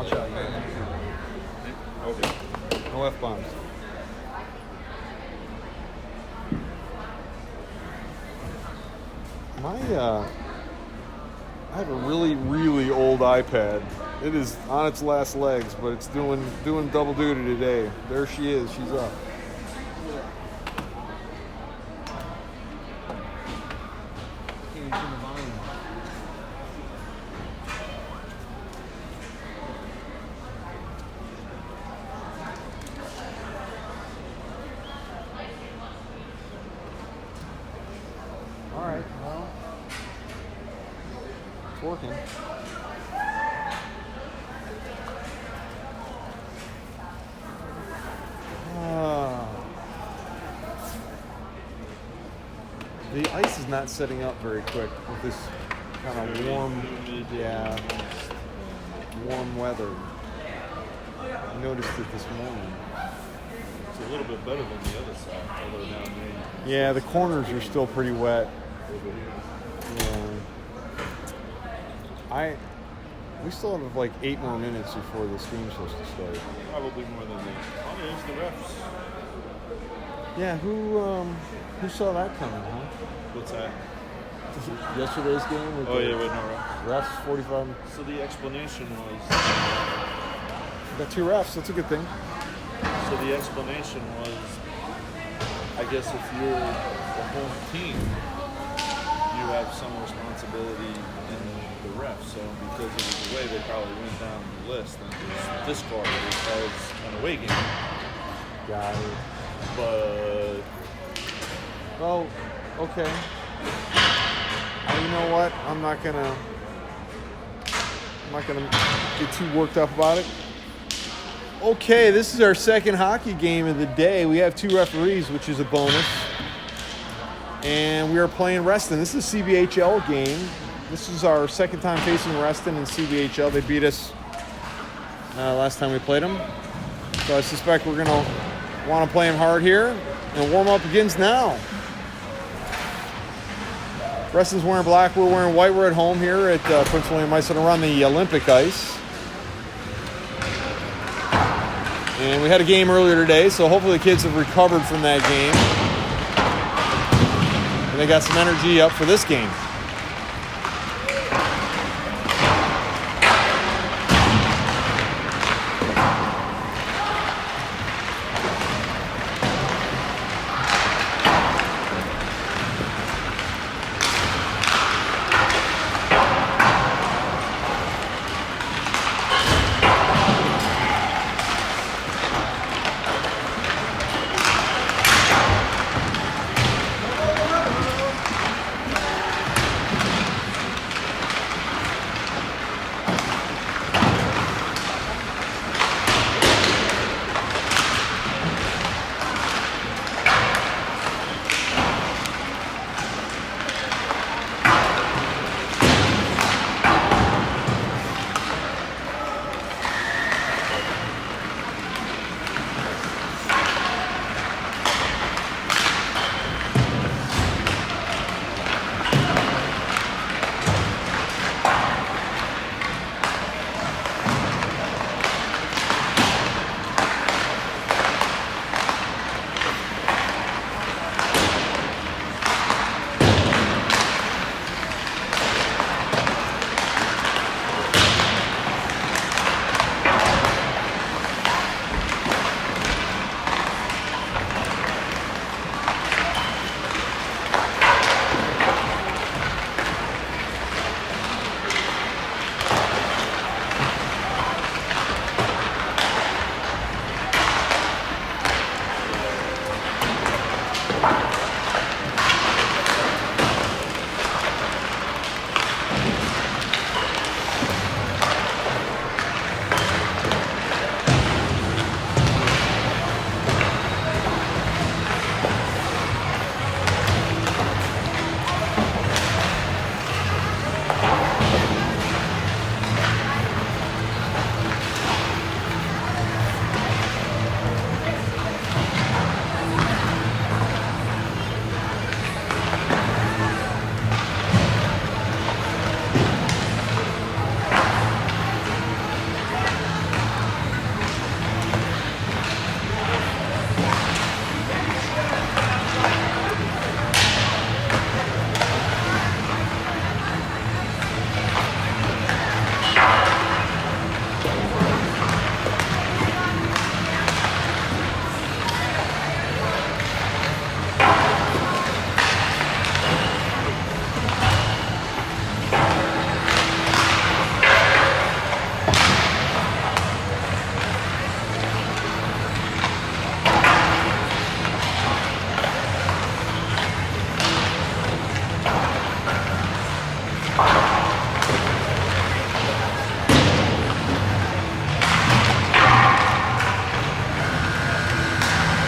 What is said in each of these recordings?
Watch out. Okay. No F-bombs. I have a really, really old iPad. It is on its last legs, but it's doing double duty today. There she is. She's up. All right. Well, it's working. The ice is not setting up very quick with this kind of warm weather. I noticed it this morning. It's a little bit better than the other side, although down there. Yeah, the corners are still pretty wet. Yeah. We still have like 8 more minutes before this game's supposed to start. Probably more than that. Oh, there's the refs. Yeah, who saw that coming, huh? What's that? Yesterday's game? With with no refs. Refs, 45. So the explanation was... We got 2 refs, that's a good thing. So the explanation was, I guess if you're the home team, you have some responsibility in the refs. So because of the way they probably went down the list and was discarded as an away game. Got it. But... Oh, okay. You know what? I'm not gonna get too worked up about it. Okay, this is our second hockey game of the day. We have 2 referees, which is a bonus. And we are playing Reston. This is a CBHL game. This is our second time facing Reston in CBHL. They beat us last time we played them. So I suspect we're gonna want to play them hard here. And warm-up begins now. Reston's wearing black, we're wearing white. We're at home here at Prince William Ice, and we're on the Olympic ice. And we had a game earlier today, so hopefully the kids have recovered from that game. And they got some energy up for this game.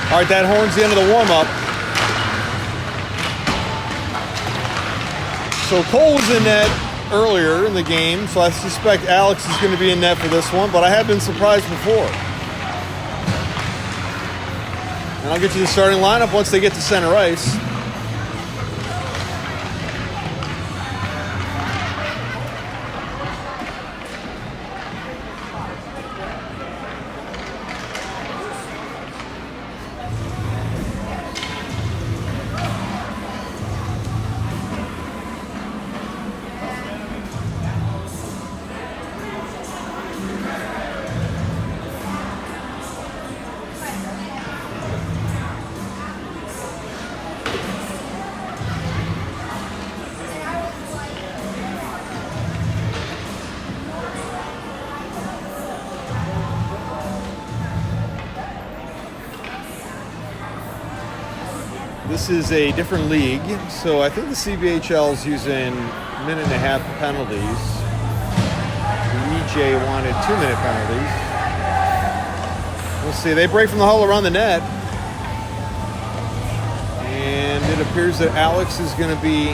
All right, that horn's the end of the warm-up. So Cole was in net earlier in the game, so I suspect Alex is going to be in net for this one, but I have been surprised before. And I'll get you the starting lineup once they get to center ice. This is a different league, so I think the CBHL is using minute-and-a-half penalties. The EJ wanted 2-minute penalties. We'll see. They break from the hull around the net, and it appears that Alex is going to be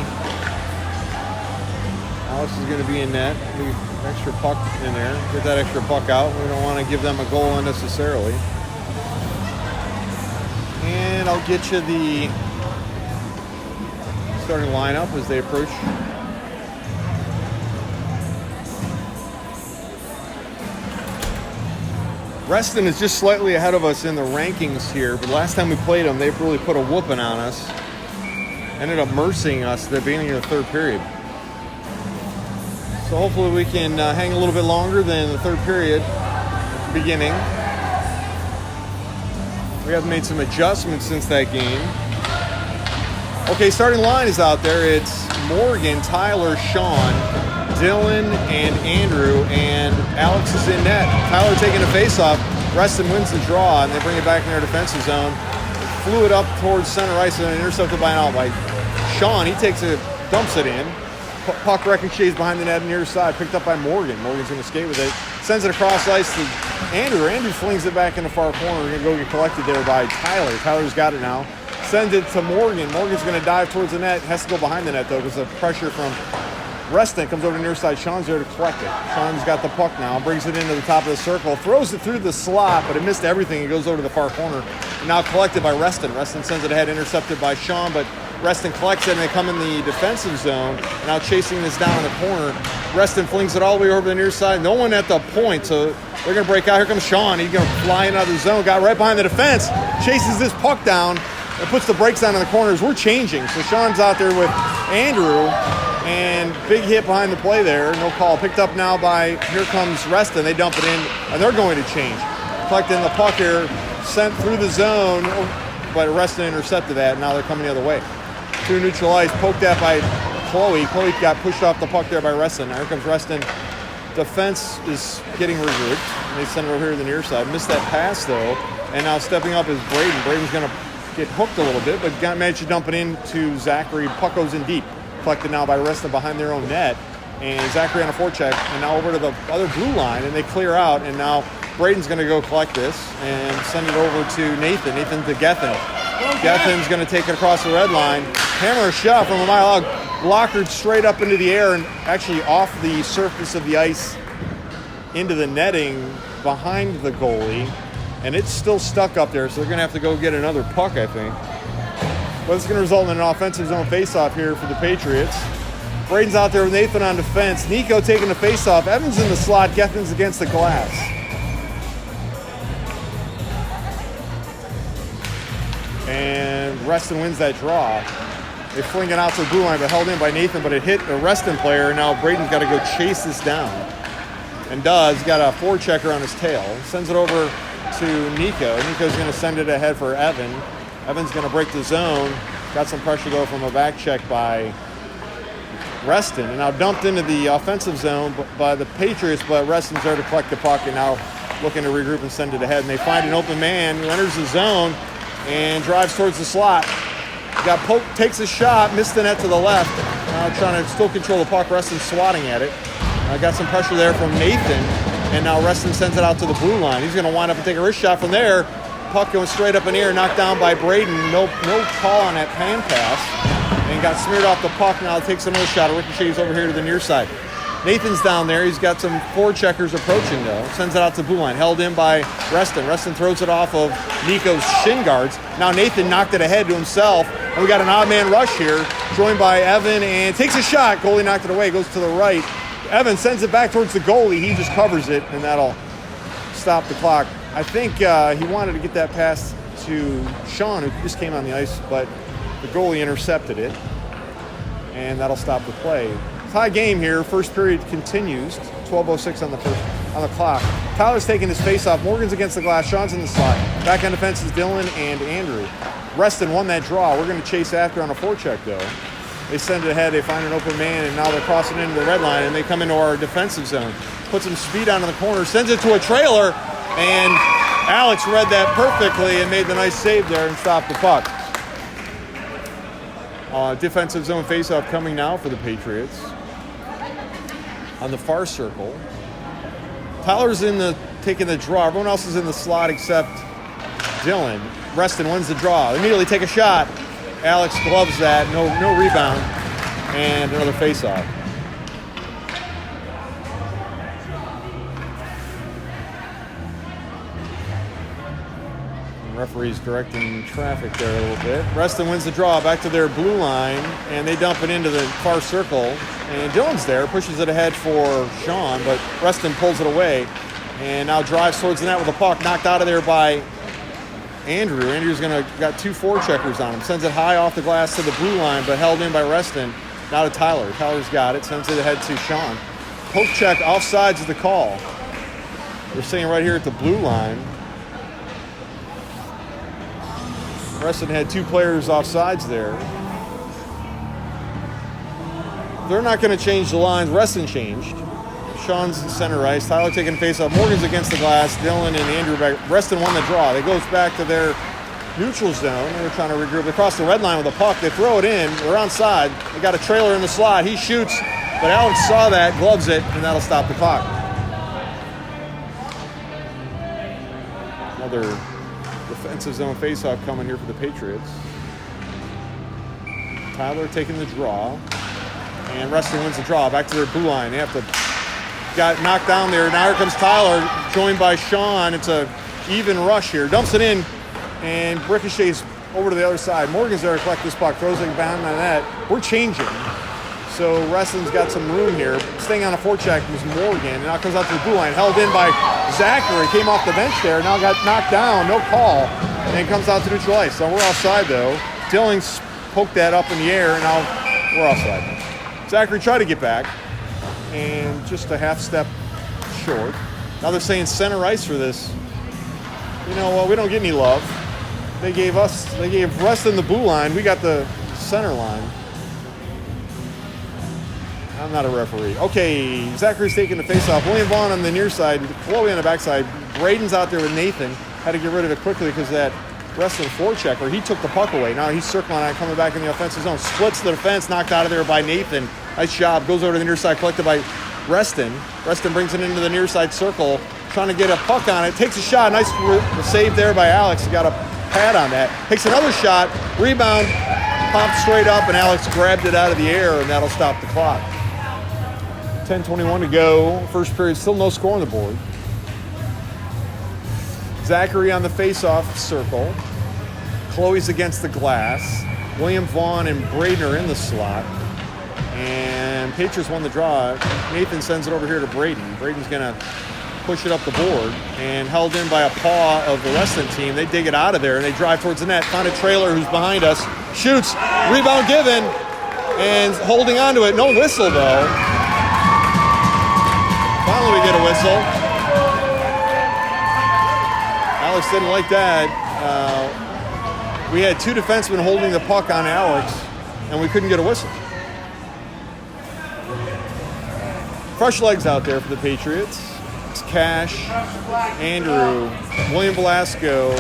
in net. Leave extra puck in there. Get that extra puck out. We don't want to give them a goal unnecessarily. And I'll get you the starting lineup as they approach. Reston is just slightly ahead of us in the rankings here, but last time we played them, they really put a whooping on us. Ended up mercying us at the beginning of the third period. So hopefully we can hang a little bit longer than the third period beginning. We have made some adjustments since that game. Okay, starting line is out there. It's Morgan, Tyler, Sean, Dylan, and Andrew, and Alex is in net. Tyler taking a face-off. Reston wins the draw, and they bring it back in their defensive zone. Flew it up towards center ice and intercepted by an out by Sean. He takes it, dumps it in. Puck ricochets behind the net on the near side, picked up by Morgan. Morgan's going to skate with it. Sends it across ice to Andrew. Andrew flings it back in the far corner. Going to go get collected there by Tyler. Tyler's got it now. Sends it to Morgan. Morgan's going to dive towards the net. Has to go behind the net, though, because the pressure from Reston comes over to the near side. Sean's there to collect it. Sean's got the puck now. Brings it into the top of the circle. Throws it through the slot, but it missed everything. It goes over to the far corner. Now collected by Reston. Reston sends it ahead, intercepted by Sean, but Reston collects it, and they come in the defensive zone. Now chasing this down in the corner. Reston flings it all the way over the near side. No one at the point, so they're going to break out. Here comes Sean. He's going to fly in out of the zone. Got right behind the defense. Chases this puck down and puts the brakes down in the corners. We're changing. So Sean's out there with Andrew, and big hit behind the play there. No call. Picked up now by, here comes Reston. They dump it in, and they're going to change. Collecting the puck here, sent through the zone, but Reston intercepted that. Now they're coming the other way. To neutral ice, poked at by Chloe. Chloe got pushed off the puck there by Reston. Now here comes Reston. Defense is getting regrouped. And they send it over here to the near side. Missed that pass, though. And now stepping up is Braden. Braden's going to get hooked a little bit, but managed to dump it into Zachary. Puck goes in deep. Collected now by Reston behind their own net. And Zachary on a forecheck. And now over to the other blue line. And they clear out. And now Braden's going to go collect this and send it over to Nathan. Nathan to Gethin. Gethin's going to take it across the red line. Hammer a shot from a mile out. Blockered straight up into the air and actually off the surface of the ice into the netting behind the goalie. And it's still stuck up there, so they're going to have to go get another puck, I think. But it's going to result in an offensive zone faceoff here for the Patriots. Braden's out there with Nathan on defense. Nico taking the faceoff. Evans in the slot. Gethin's against the glass. And Reston wins that draw. They fling it out to the blue line, but held in by Nathan, but it hit a Reston player. Now Braden's got to go chase this down. And does. Got a forechecker on his tail. Sends it over to Nico. Nico's going to send it ahead for Evan. Evan's going to break the zone. Got some pressure, though, from a back check by Reston. And now dumped into the offensive zone by the Patriots, but Reston's there to collect the puck and now looking to regroup and send it ahead. And they find an open man who enters the zone and drives towards the slot. Got poked, takes a shot, missed the net to the left. Trying to still control the puck. Reston swatting at it. Got some pressure there from Nathan. And now Reston sends it out to the blue line. He's going to wind up and take a wrist shot from there. puck going straight up in the air, knocked down by Braden. No call on that pan pass. And got smeared off the puck. Now takes another shot. Ricochets over here to the near side. Nathan's down there. He's got some forecheckers approaching, though. Sends it out to the blue line. Held in by Reston. Reston throws it off of Nico's shin guards. Now Nathan knocked it ahead to himself. And we got an odd man rush here, joined by Evan, and takes a shot. Goalie knocked it away. Goes to the right. Evan sends it back towards the goalie. He just covers it, and that'll stop the clock. I think he wanted to get that pass to Sean, who just came on the ice, but the goalie intercepted it, and that'll stop the play. Tie game here. First period continues. 12:06 on the clock. Tyler's taking his face off. Morgan's against the glass. Sean's in the slot. Back on defense is Dylan and Andrew. Reston won that draw. We're going to chase after on a forecheck, though. They send it ahead. They find an open man, and now they're crossing into the red line, and they come into our defensive zone. Put some speed on in the corner. Sends it to a trailer, and Alex read that perfectly and made the nice save there and stopped the puck. Defensive zone faceoff coming now for the Patriots. On the far circle, Tyler's taking the draw. Everyone else is in the slot except Dylan. Reston wins the draw. Immediately take a shot. Alex gloves that. No rebound. And another faceoff. Referee's directing traffic there a little bit. Reston wins the draw back to their blue line, and they dump it into the far circle. And Dylan's there, pushes it ahead for Sean, but Reston pulls it away, and now drives towards the net with the puck, knocked out of there by Andrew. Andrew's got two forecheckers on him. Sends it high off the glass to the blue line, but held in by Reston. Now to Tyler. Tyler's got it. Sends it ahead to Sean. Poke check offsides is the call. They're saying right here at the blue line. Reston had two players offsides there. They're not going to change the lines. Reston changed. Sean's in center ice. Tyler taking face off. Morgan's against the glass. Dylan and Andrew back. Reston won the draw. They goes back to their neutral zone. They're trying to regroup. They cross the red line with a puck. They throw it in. They're onside. They got a trailer in the slot. He shoots, but Alex saw that, gloves it, and that'll stop the clock. Another defensive zone faceoff coming here for the Patriots. Tyler taking the draw, and Reston wins the draw. Back to their blue line. They have to got knocked down there. Now here comes Tyler, joined by Sean. It's a even rush here. Dumps it in, and ricochets over to the other side. Morgan's there to collect this puck. Throws it down on that. We're changing. So Reston's got some room here. Staying on a forecheck was Morgan, and now comes out to the blue line. Held in by Zachary. Came off the bench there. Now got knocked down. No call. And comes out to neutral ice. So we're offside, though. Dilling's poked that up in the air, and now we're offside. Zachary tried to get back, and just a half step short. Now they're saying center ice for this. You know, well, we don't get any love. They gave Reston the blue line. We got the center line. I'm not a referee. Okay, Zachary's taking the face-off. William Vaughn on the near side, Chloe on the backside. Braden's out there with Nathan. Had to get rid of it quickly because that Reston forechecker, he took the puck away. Now he's circling on, coming back in the offensive zone. Splits the defense, knocked out of there by Nathan. Nice job. Goes over to the near side, collected by Reston. Reston brings it into the near side circle, trying to get a puck on it. Takes a shot. Nice save there by Alex. He got a pad on that. Takes another shot. Rebound. Popped straight up, and Alex grabbed it out of the air, and that'll stop the clock. 10:21 to go. First period, still no score on the board. Zachary on the face-off circle. Chloe's against the glass. William Vaughn and Braden are in the slot. And Patriots won the draw. Nathan sends it over here to Braden. Braden's going to push it up the board. And held in by a paw of the Reston team. They dig it out of there, and they drive towards the net. Find a trailer who's behind us. Shoots. Rebound given. And holding on to it. No whistle, though. Finally we get a whistle. Alex didn't like that. We had two defensemen holding the puck on Alex, and we couldn't get a whistle. Fresh legs out there for the Patriots. It's Cash, Andrew, William Velasco,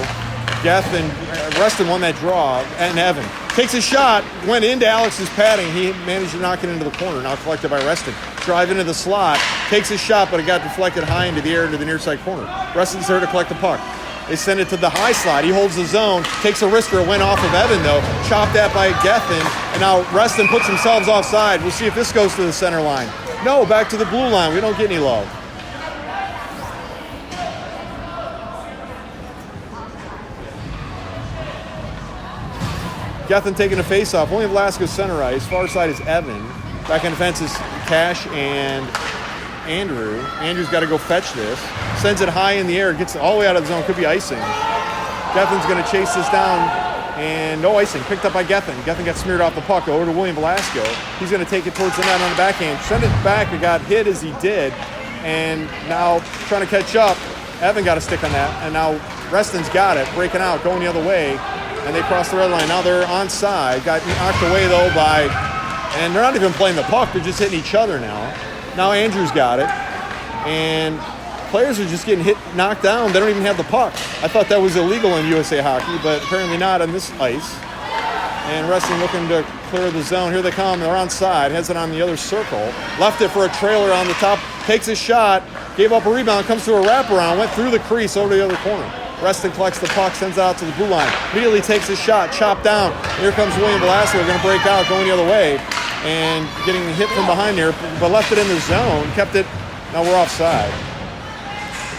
Geth, and Reston won that draw, and Evan. Takes a shot, went into Alex's padding. He managed to knock it into the corner, now collected by Reston. Drive into the slot, takes a shot, but it got deflected high into the air into the near side corner. Reston's there to collect the puck. They send it to the high slot. He holds the zone, takes a wrister. It went off of Evan, though. Chopped at by Gethin. And now Reston puts themselves offside. We'll see if this goes to the center line. No, back to the blue line. We don't get any love. Gethin taking a face-off. William Velasco center ice. Far side is Evan. Back on defense is Cash and Andrew. Andrew's got to go fetch this. Sends it high in the air. Gets it all the way out of the zone. Could be icing. Gethin's going to chase this down. And no icing. Picked up by Gethin. Gethin got smeared off the puck. Over to William Velasco. He's going to take it towards the net on the backhand. Send it back. It got hit as he did. And now trying to catch up. Evan got a stick on that. And now Reston's got it. Breaking out. Going the other way. And they cross the red line. Now they're onside. Got knocked away, though, by... And they're not even playing the puck. They're just hitting each other now. Now Andrew's got it. And players are just getting knocked down. They don't even have the puck. I thought that was illegal in USA hockey, but apparently not on this ice. And Reston looking to clear the zone. Here they come. They're onside. Has it on the other circle. Left it for a trailer on the top. Takes a shot. Gave up a rebound. Comes to a wraparound. Went through the crease over to the other corner. Reston collects the puck, sends it out to the blue line. Immediately takes a shot, chopped down. Here comes William Velasco, going to break out, going the other way, and getting hit from behind there, but left it in the zone, kept it. Now we're offside.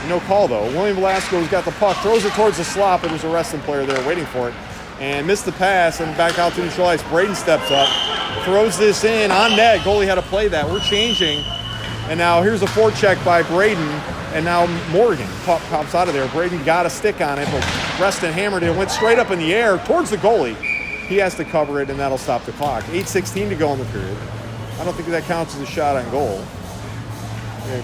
No call, though. William Velasco's got the puck, throws it towards the slot, but there's a Reston player there waiting for it, and missed the pass, and back out to neutral ice. Braden steps up, throws this in on net. Goalie had to play that. We're changing, and now here's a forecheck by Braden. And now Morgan pops out of there. Braden got a stick on it, but Reston hammered it. Went straight up in the air towards the goalie. He has to cover it, and that'll stop the clock. 8:16 to go in the period. I don't think that counts as a shot on goal. The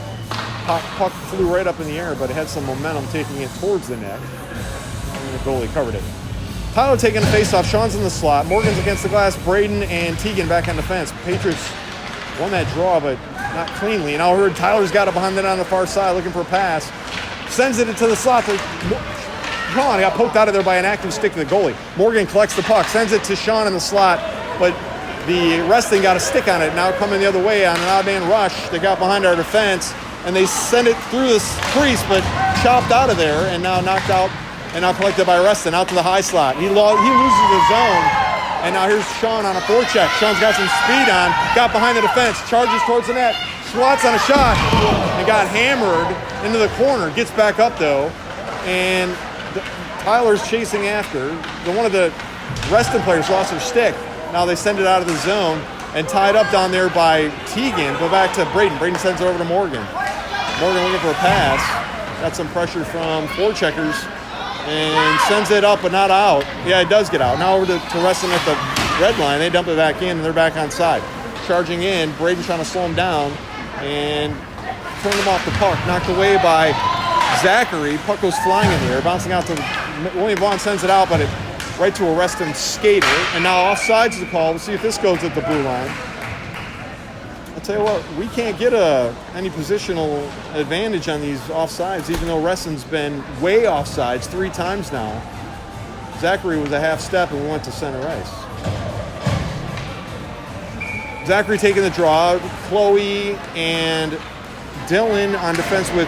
puck flew right up in the air, but it had some momentum taking it towards the net. And the goalie covered it. Tyler taking a face-off. Sean's in the slot. Morgan's against the glass. Braden and Teagan back on defense. Patriots won that draw, but not cleanly. And I heard Tyler's got it behind it on the far side looking for a pass. Sends it into the slot. Sean got poked out of there by an active stick to the goalie. Morgan collects the puck, sends it to Sean in the slot, but the Reston got a stick on it. Now coming the other way on an odd man rush. They got behind our defense, and they send it through the crease, but chopped out of there, and now knocked out, and now collected by Reston out to the high slot. He loses the zone. And now here's Sean on a forecheck. Sean's got some speed on, got behind the defense, charges towards the net, swats on a shot, and got hammered into the corner. Gets back up, though, and Tyler's chasing after. One of the Reston players lost their stick. Now they send it out of the zone and tied up down there by Teagan. Go back to Braden. Braden sends it over to Morgan. Morgan looking for a pass. Got some pressure from forecheckers. And sends it up, but not out. Yeah, it does get out. Now over to Reston at the red line. They dump it back in, and they're back on side. Charging in. Braden trying to slow him down and turn him off the puck. Knocked away by Zachary. Puck goes flying in the air, bouncing out to William Vaughn. Sends it out, but it right to a Reston skater. And now offsides the call. We'll see if this goes at the blue line. I'll tell you what, we can't get any positional advantage on these offsides, even though Reston's been way offsides 3 times now. Zachary was a half step, and we went to center ice. Zachary taking the draw. Chloe and Dylan on defense with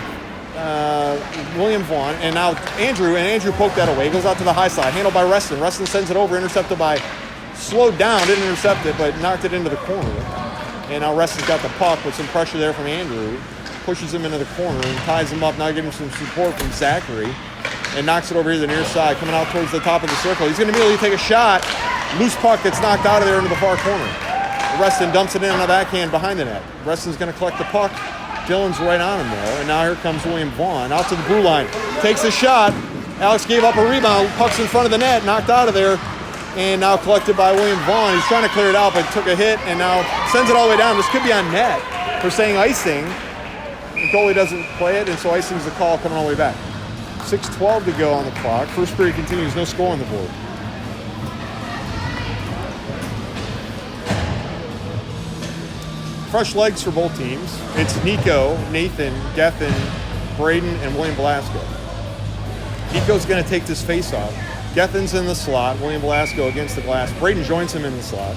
William Vaughn, and now Andrew poked that away. Goes out to the high side, handled by Reston. Reston sends it over, intercepted by, slowed down, didn't intercept it, but knocked it into the corner. And now Reston's got the puck with some pressure there from Andrew. Pushes him into the corner and ties him up. Now getting some support from Zachary. And knocks it over here to the near side, coming out towards the top of the circle. He's going to immediately take a shot. Loose puck gets knocked out of there into the far corner. Reston dumps it in on the backhand behind the net. Reston's going to collect the puck. Dylan's right on him, though. And now here comes William Vaughn out to the blue line. Takes a shot. Alex gave up a rebound. Puck's in front of the net. Knocked out of there. And now collected by William Vaughn. He's trying to clear it out, but took a hit and now sends it all the way down. This could be on net for saying icing. The goalie doesn't play it, and so icing's the call coming all the way back. 6:12 to go on the clock. First period continues. No score on the board. Fresh legs for both teams. It's Nico, Nathan, Gethin, Braden, and William Velasco. Nico's going to take this face-off. Gethin's in the slot. William Velasco against the glass. Braden joins him in the slot.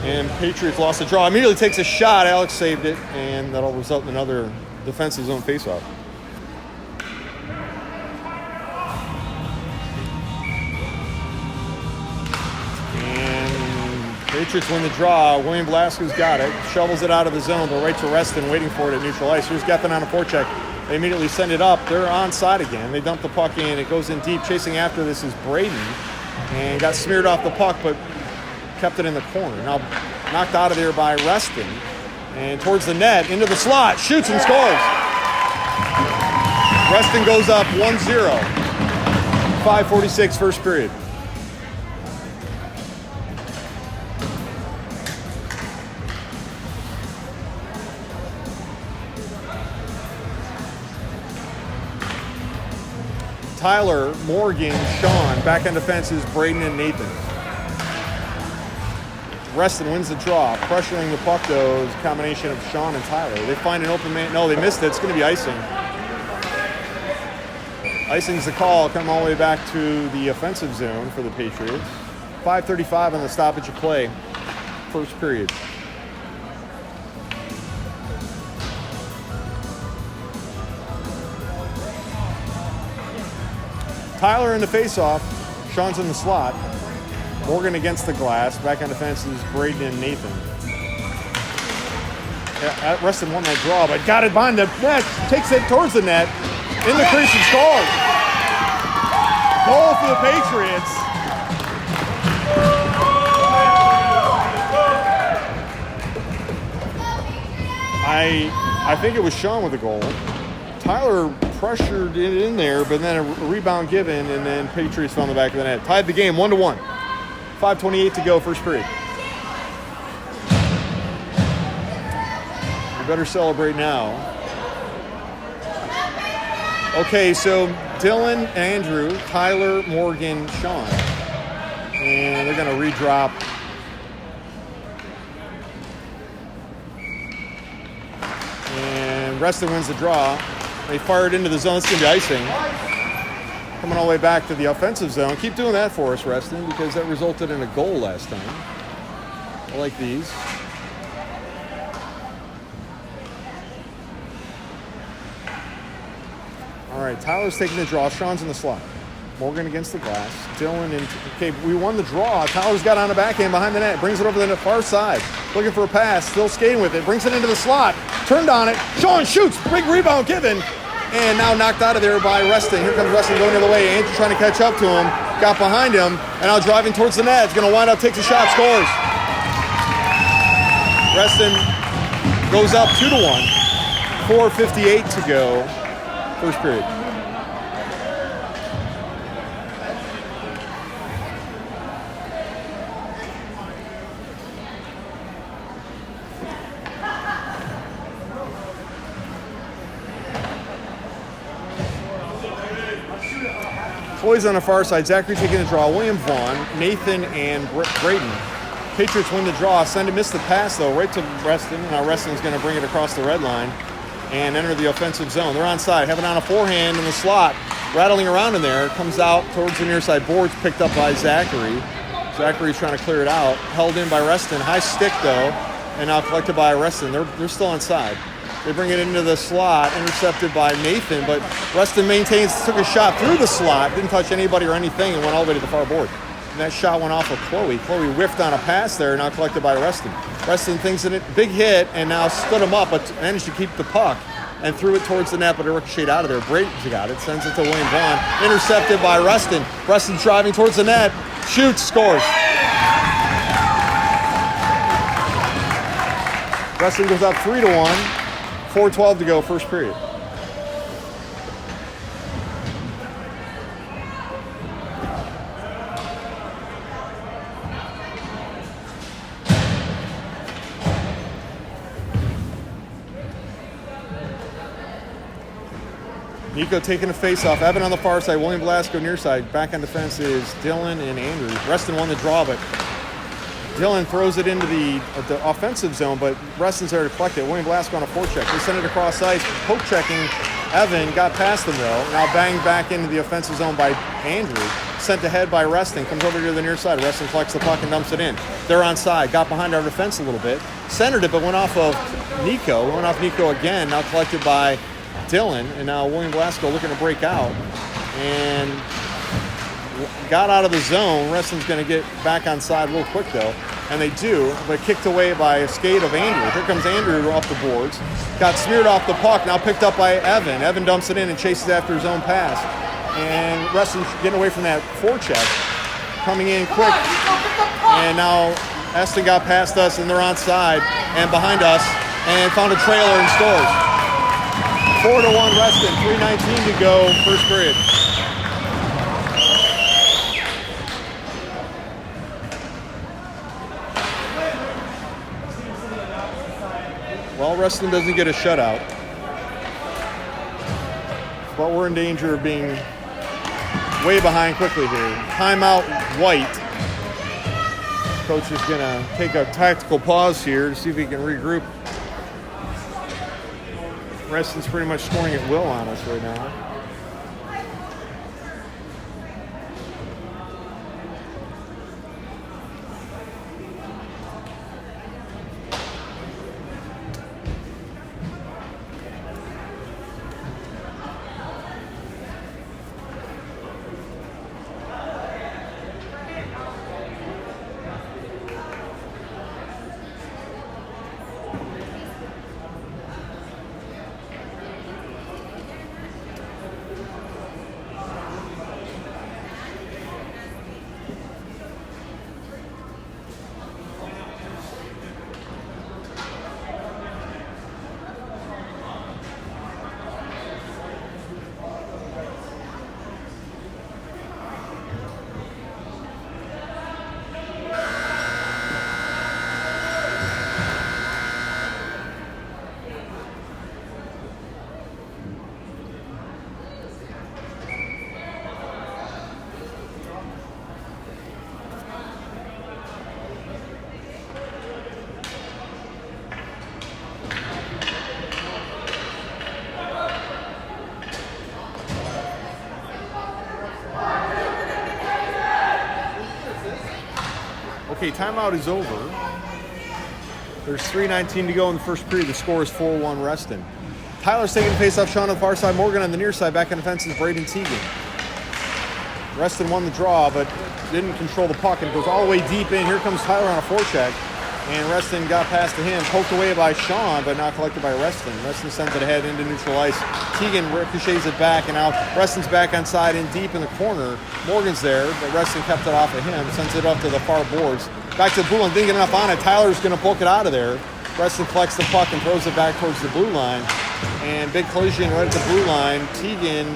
And Patriots lost the draw. Immediately takes a shot. Alex saved it, and that'll result in another defensive zone faceoff. Patriots win the draw. William Velasquez got it. Shovels it out of the zone. They're right to Reston, waiting for it at neutral ice. Here's Geffen on a forecheck. They immediately send it up. They're onside again. They dump the puck in. It goes in deep. Chasing after this is Braden. And got smeared off the puck, but kept it in the corner. Now knocked out of there by Reston. And towards the net, into the slot. Shoots and scores. Reston goes up 1-0. 5:46 first period. Tyler, Morgan, Sean. Backhand defenses, Braden and Nathan. Reston wins the draw. Pressuring the puck, though, is a combination of Sean and Tyler. They find an open man. No, they missed it. It's going to be icing. Icing's the call. Come all the way back to the offensive zone for the Patriots. 5:35 on the stoppage of play. First period. Tyler in the faceoff. Sean's in the slot. Morgan against the glass. Back on defense is Braden and Nathan. Reston won that draw, but got it behind the net. Takes it towards the net. In the crease and scores. Goal for the Patriots. I think it was Sean with the goal. Tyler pressured it in there, but then a rebound given, and then Patriots found the back of the net. Tied the game 1-1. 5:28 to go, first period. You better celebrate now. Okay, so Dylan, Andrew, Tyler, Morgan, Sean. And they're going to redrop. And Reston wins the draw. They fired into the zone. It's going to be icing. Coming all the way back to the offensive zone. Keep doing that for us, Reston, because that resulted in a goal last time. I like these. All right, Tyler's taking the draw. Sean's in the slot. Morgan against the glass. Dylan and... Okay, we won the draw. Tyler's got on the backhand behind the net. Brings it over to the far side. Looking for a pass. Still skating with it. Brings it into the slot. Turned on it. Sean shoots. Big rebound given. And now knocked out of there by Reston. Here comes Reston going the other way. Andrew trying to catch up to him. Got behind him. And now driving towards the net. He's going to wind up, takes a shot, scores. Reston goes up 2-1. 4:58 to go. First period. Boys on the far side. Zachary taking the draw. William Vaughn, Nathan, and Braden. Patriots win the draw. Send to miss the pass, though, right to Reston. Now Reston's going to bring it across the red line and enter the offensive zone. They're onside. Have it on a forehand in the slot. Rattling around in there. Comes out towards the near side boards. Picked up by Zachary. Zachary's trying to clear it out. Held in by Reston. High stick, though. And now collected by Reston. They're still onside. They bring it into the slot, intercepted by Nathan, but Reston maintains, took a shot through the slot, didn't touch anybody or anything, and went all the way to the far board. And that shot went off of Chloe. Chloe whiffed on a pass there, now collected by Reston. Reston thinks it, big hit, and now stood him up, but managed to keep the puck and threw it towards the net, but it ricocheted out of there. Braden's got it, sends it to William Vaughn, intercepted by Reston. Reston driving towards the net, shoots, scores. Reston goes up 3-1. 4:12 to go, first period. Nico taking a face-off. Evan on the far side. William Velasquez near side. Back on defense is Dylan and Andrew. Reston won the draw, but Dylan throws it into the offensive zone, but Reston's there to collect it. William Velasquez on a forecheck. They send it across ice. Poke checking. Evan got past them, though. Now banged back into the offensive zone by Andrew. Sent ahead by Reston. Comes over to the near side. Reston collects the puck and dumps it in. They're onside. Got behind our defense a little bit. Centered it, but went off of Nico. Went off Nico again. Now collected by Dylan. And now William Velasquez looking to break out. And got out of the zone. Reston's going to get back on side real quick, though. and they do, but kicked away by a skate of Andrew. Here comes Andrew off the boards. Got smeared off the puck, now picked up by Evan. Evan dumps it in and chases after his own pass. And Reston's getting away from that forecheck. Coming in quick. And now Reston got past us, and they're onside and behind us, and found a trailer and scores. 4-1 Reston, 3:19 to go, first period. Well, Reston doesn't get a shutout, but we're in danger of being way behind quickly here. Timeout, White. Coach is going to take a tactical pause here to see if he can regroup. Reston's pretty much scoring at will on us right now. Okay, timeout is over. There's 3:19 to go in the first period. The score is 4-1 Reston. Tyler's taking the face off Sean on the far side. Morgan on the near side. Back on the fence is Braden Teagan. Reston won the draw, but didn't control the puck, and it goes all the way deep in. Here comes Tyler on a forecheck, and Reston got past to him. Poked away by Sean, but not collected by Reston. Reston sends it ahead into neutral ice. Teagan ricochets it back, and now Reston's back on side in deep in the corner. Morgan's there, but Reston kept it off of him. Sends it up to the far boards. Back to the blue line, didn't get enough on it. Tyler's going to poke it out of there. Reston collects the puck and throws it back towards the blue line. And big collision right at the blue line. Teagan,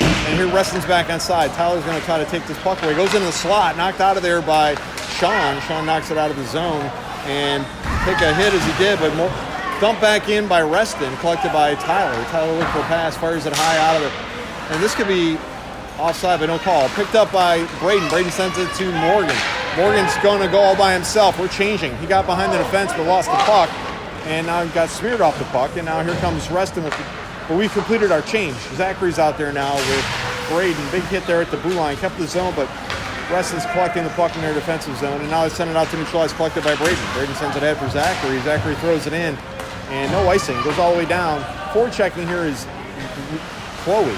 and here Reston's back on side. Tyler's going to try to take this puck away. Goes into the slot, knocked out of there by Sean. Sean knocks it out of the zone and take a hit as he did, but dumped back in by Reston, collected by Tyler. Tyler looked for a pass, fires it high out of it. And this could be offside, but no call. Picked up by Braden. Braden sends it to Morgan. Morgan's going to go all by himself. We're changing. He got behind the defense but lost the puck, and now he got smeared off the puck, and now here comes Reston with the, but we've completed our change. Zachary's out there now with Braden. Big hit there at the blue line. Kept the zone, but Reston's collecting the puck in their defensive zone, and now they send it out to neutralize, collected by Braden. Braden sends it ahead for Zachary. Zachary throws it in, and no icing. Goes all the way down. Forechecking here is Chloe.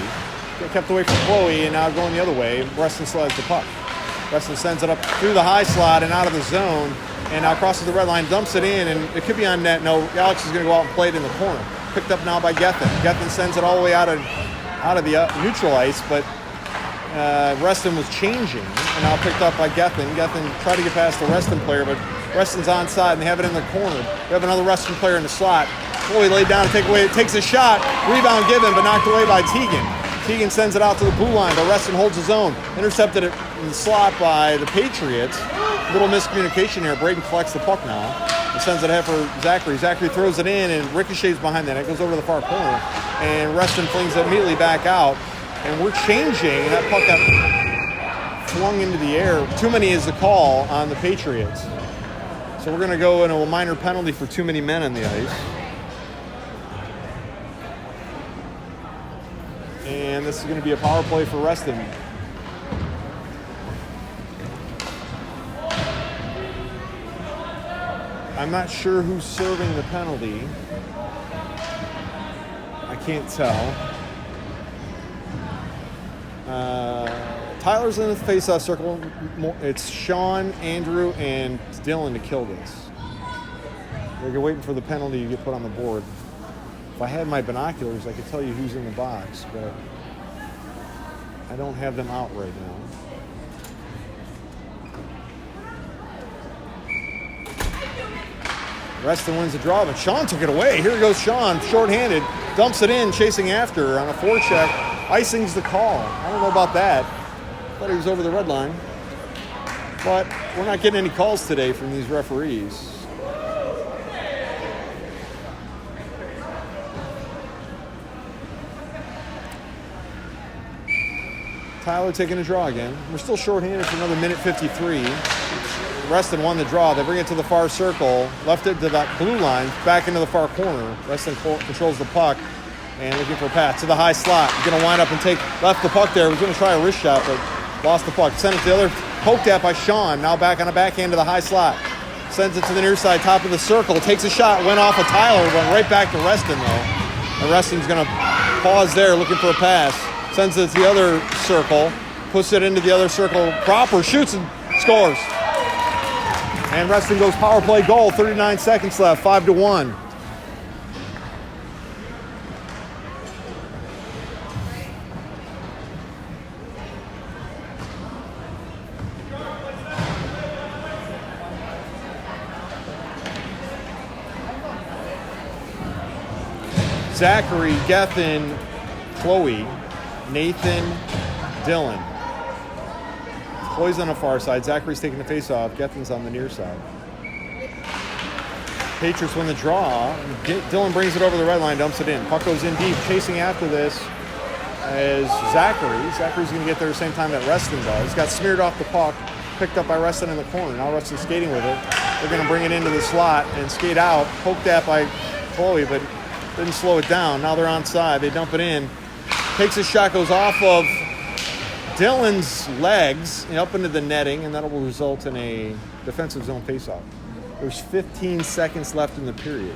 Kept away from Chloe, and now going the other way. Reston still has the puck. Reston sends it up through the high slot and out of the zone, and now crosses the red line, dumps it in, and it could be on net. No, Alex is going to go out and play it in the corner. Picked up now by Gethin. Gethin sends it all the way out of the neutral ice, but Reston was changing, and now picked up by Gethin. Gethin tried to get past the Reston player, but Reston's onside, and they have it in the corner. We have another Reston player in the slot. Chloe laid down to take away. Takes a shot. Rebound given, but knocked away by Teagan. Teagan sends it out to the blue line, but Reston holds his own. Intercepted it in the slot by the Patriots. Little miscommunication here. Braden collects the puck now and sends it ahead for Zachary. Zachary throws it in and ricochets behind that. It goes over to the far corner, and Reston flings it immediately back out. And we're changing, and that puck got flung into the air. Too many is the call on the Patriots. So we're going to go into a minor penalty for too many men on the ice. And this is going to be a power play for Reston. I'm not sure who's serving the penalty. I can't tell. Tyler's in the face-off circle. It's Sean, Andrew, and Dylan to kill this. They're waiting for the penalty to get put on the board. If I had my binoculars, I could tell you who's in the box, but I don't have them out right now. Reston wins the draw, but Sean took it away. Here goes Sean, shorthanded, dumps it in, chasing after on a forecheck. Icing's the call. I don't know about that. Thought he was over the red line. But we're not getting any calls today from these referees. Tyler taking a draw again. We're still shorthanded for another minute 53. Reston won the draw. They bring it to the far circle, left it to that blue line, back into the far corner. Reston controls the puck and looking for a pass to the high slot. Going to wind up and left the puck there. Was going to try a wrist shot, but lost the puck. Sent it to the other, poked at by Sean. Now back on a backhand to the high slot. Sends it to the near side, top of the circle. Takes a shot, went off of Tyler, went right back to Reston though. And Reston's going to pause there, looking for a pass. Sends it to the other circle, puts it into the other circle proper, shoots and scores. And Reston goes power play goal, 39 seconds left, 5-1. Zachary, Gethin, Chloe, Nathan, Dylan. Chloe's on the far side. Zachary's taking the face-off. Gethin's on the near side. Patriots win the draw. Dylan brings it over the red line, dumps it in. Puck goes in deep. Chasing after this is Zachary. Zachary's going to get there the same time that Reston does. Got smeared off the puck. Picked up by Reston in the corner. Now Reston's skating with it. They're going to bring it into the slot and skate out. Poked at by Chloe, but didn't slow it down. Now they're onside. They dump it in. Takes a shot, goes off of Dylan's legs and up into the netting, and that will result in a defensive zone faceoff. There's 15 seconds left in the period.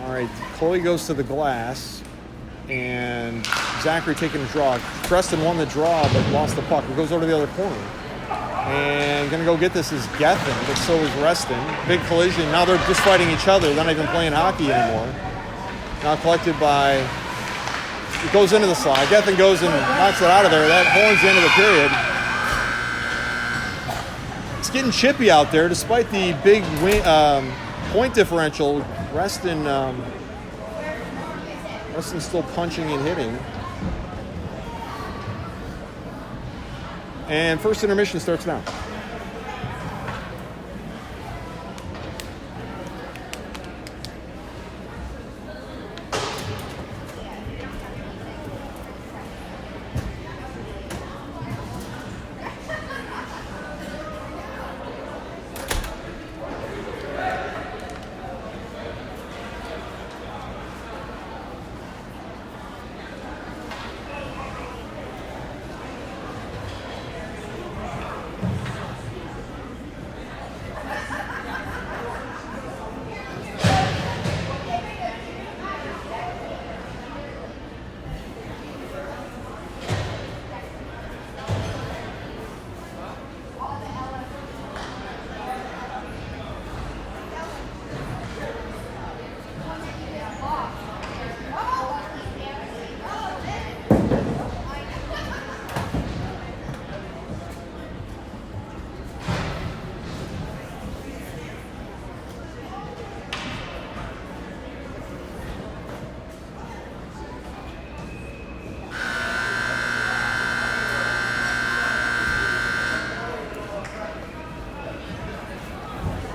All right, Chloe goes to the glass, and Zachary taking a draw. Preston won the draw, but lost the puck. It goes over to the other corner. And going to go get this is Gethin, but so is Reston. Big collision. Now they're just fighting each other. They're not even playing hockey anymore. Now collected by, it goes into the slide. Gethin goes and knocks it out of there. That horns the end of the period. It's getting chippy out there despite the big point differential. Reston's still punching and hitting. And first intermission starts now.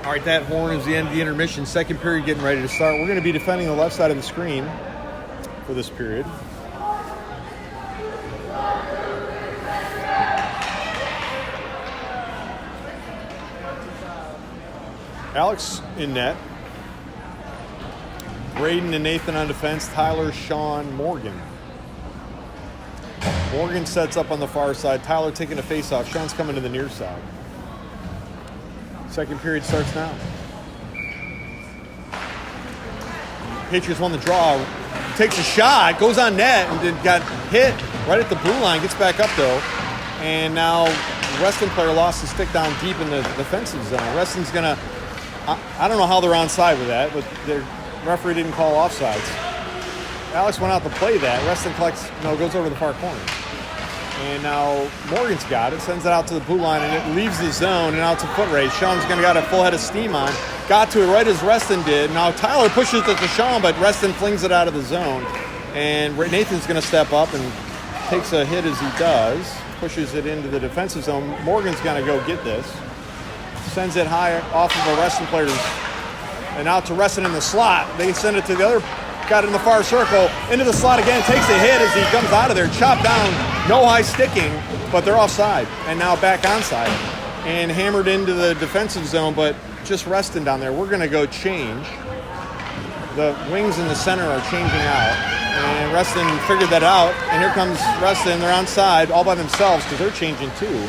All right, that horn is the end of the intermission. Second period getting ready to start. We're going to be defending the left side of the screen for this period. Alex in net. Braden and Nathan on defense. Tyler, Sean, Morgan. Morgan sets up on the far side. Tyler taking a face-off. Sean's coming to the near side. Second period starts now. Patriots won the draw. takes a shot, goes on net, and then got hit right at the blue line. Gets back up though, and now Reston player lost his stick down deep in the defensive zone. Reston's gonna. I don't know how they're onside with that, but the referee didn't call offsides. Alex went out to play that. Reston goes over to the far corner. And now Morgan's got it, sends it out to the blue line, and it leaves the zone and out to foot race. Sean's gonna got a full head of steam on. Got to it right as Reston did. Now Tyler pushes it to Sean, but Reston flings it out of the zone. And Nathan's gonna step up and takes a hit as he does. Pushes it into the defensive zone. Morgan's gonna go get this. Sends it high off of a Reston player and out to Reston in the slot. They send it to the other, got it in the far circle, into the slot again, takes a hit as he comes out of there, chopped down, no high sticking, but they're offside, and now back onside, and hammered into the defensive zone, but just Reston down there. We're gonna go change. The wings in the center are changing out, and Reston figured that out, and here comes Reston, they're onside all by themselves because they're changing too.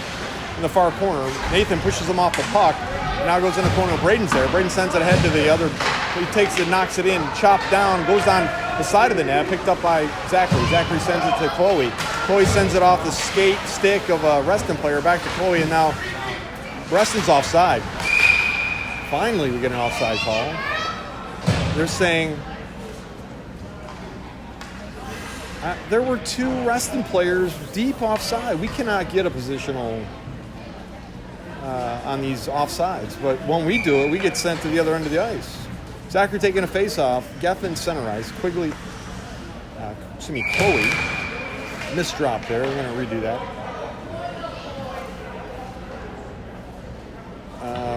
In the far corner, Nathan pushes them off the puck. Now goes in the corner. Braden's there. Braden sends it ahead to the other. He takes it, knocks it in, chopped down, goes on the side of the net, picked up by Zachary. Zachary sends it to Chloe. Chloe sends it off the skate stick of a Reston player back to Chloe, and now Reston's offside. Finally, we get an offside call. They're saying there were two Reston players deep offside. We cannot get a positional on these offsides, but when we do it, we get sent to the other end of the ice. Zachary taking a face-off, Geffen center ice, Chloe, missed drop there, we're going to redo that.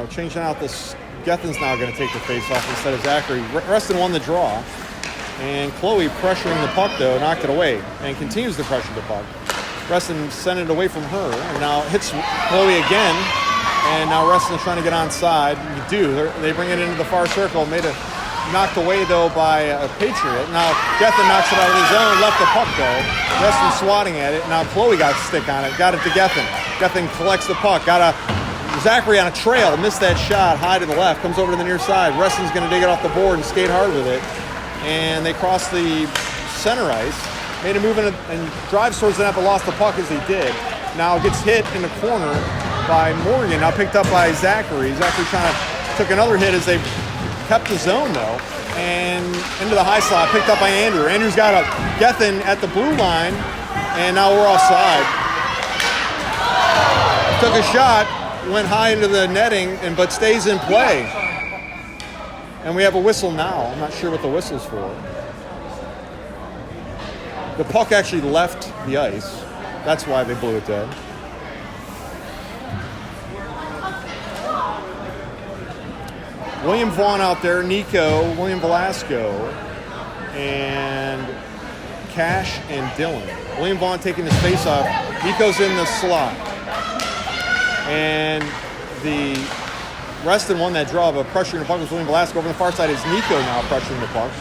Changing out this, Geffen's now going to take the face-off instead of Zachary. Reston won the draw, and Chloe pressuring the puck though, knocked it away, and continues to pressure the puck. Reston sent it away from her, and now hits Chloe again. And now Reston's trying to get onside. They bring it into the far circle. Knocked away, though, by a Patriot. Now Geffen knocks it out of the zone, left the puck, though. Reston swatting at it. Now Chloe got a stick on it. Got it to Geffen. Geffen collects the puck. Got Zachary on a trail. Missed that shot. High to the left. Comes over to the near side. Reston's going to dig it off the board and skate hard with it. And they cross the center ice. Made a move and drives towards the net, but lost the puck as he did. Now gets hit in the corner by Morgan, now picked up by Zachary. Zachary took another hit as they kept the zone though, and into the high slot, picked up by Andrew. Andrew's got a Geffen at the blue line, and now we're offside. Took a shot, went high into the netting, but stays in play. And we have a whistle now. I'm not sure what the whistle's for. The puck actually left the ice. That's why they blew it dead. William Vaughn out there, Nico, William Velasco, and Cash and Dylan. William Vaughn taking his face off. Nico's in the slot. And the Reston won that draw, but pressuring the puck was William Velasco. Over on the far side is Nico now pressuring the puck.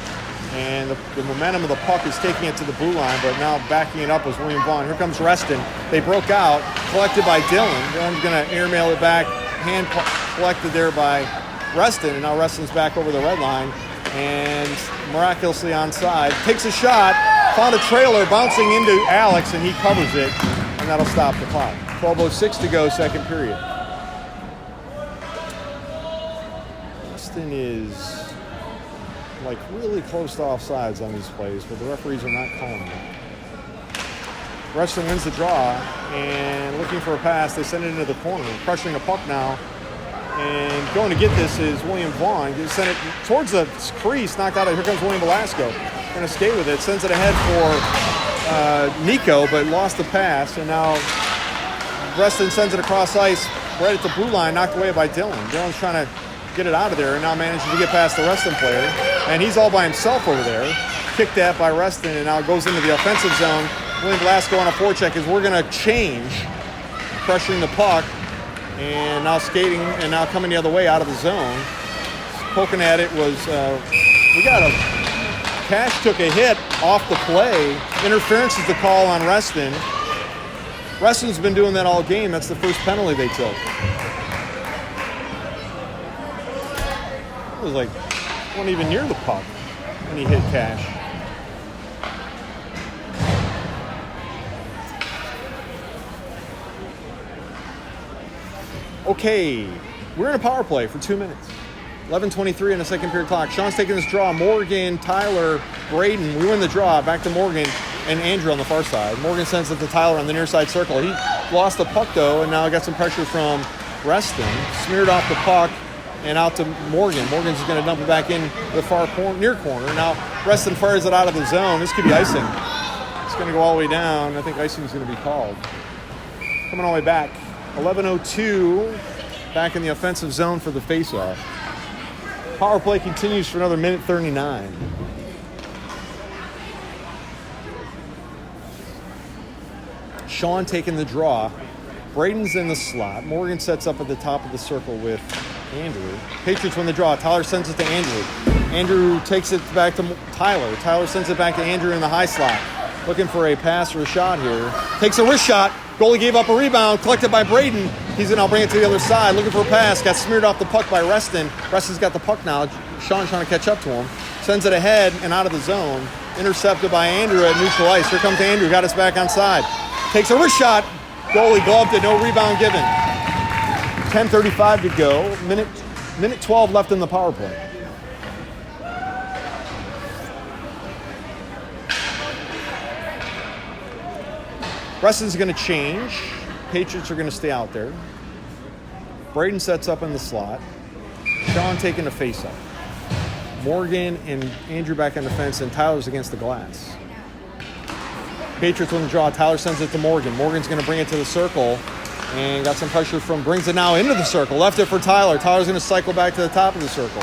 And the momentum of the puck is taking it to the blue line, but now backing it up was William Vaughn. Here comes Reston. They broke out, collected by Dylan. Dylan's going to airmail it back, hand collected there by Reston, and now Reston's back over the red line and miraculously onside. Takes a shot, found a trailer bouncing into Alex, and he covers it, and that'll stop the clock. 12:06 to go, second period. Reston is like really close to offsides on these plays, but the referees are not calling them. Reston wins the draw, and looking for a pass, they send it into the corner, pressuring the puck now. And going to get this is William Vaughn. He sent it towards the crease, knocked out. Here comes William Velasco. Going to skate with it. Sends it ahead for Nico, but lost the pass. And now Reston sends it across ice right at the blue line, knocked away by Dylan. Dylan's trying to get it out of there and now manages to get past the Reston player. And he's all by himself over there. Kicked at by Reston, and now goes into the offensive zone. William Velasco on a forecheck as we're going to change, pressuring the puck. And now skating, and now coming the other way out of the zone. Poking at it was, Cash took a hit off the play. Interference is the call on Reston. Reston's been doing that all game. That's the first penalty they took. It was like, wasn't even near the puck when he hit Cash. Okay, we're in a power play for 2 minutes. 11:23 in the second period clock. Sean's taking this draw. Morgan, Tyler, Braden. We win the draw. Back to Morgan and Andrew on the far side. Morgan sends it to Tyler on the near side circle. He lost the puck, though, and now got some pressure from Reston. Smeared off the puck and out to Morgan. Morgan's going to dump it back in the far near corner. Now Reston fires it out of the zone. This could be icing. It's going to go all the way down. I think icing is going to be called. Coming all the way back. 11:02 back in the offensive zone for the faceoff. Power play continues for another minute 39. Sean taking the draw. Braden's in the slot. Morgan sets up at the top of the circle with Andrew. Patriots win the draw. Tyler sends it to Andrew. Andrew takes it back to Tyler. Tyler sends it back to Andrew in the high slot. Looking for a pass or a shot here. Takes a wrist shot. Goalie gave up a rebound. Collected by Braden. He's going to bring it to the other side. Looking for a pass. Got smeared off the puck by Reston. Reston's got the puck now. Sean trying to catch up to him. Sends it ahead and out of the zone. Intercepted by Andrew at neutral ice. Here comes Andrew. Got us back on side. Takes a wrist shot. Goalie gloved it. No rebound given. 10:35 to go. Minute 12 left in the power play. Reston's going to change. Patriots are going to stay out there. Braden sets up in the slot. Sean taking a face-up. Morgan and Andrew back on the fence, and Tyler's against the glass. Patriots win the draw. Tyler sends it to Morgan. Morgan's going to bring it to the circle, and got some pressure from, brings it now into the circle. Left it for Tyler. Tyler's going to cycle back to the top of the circle.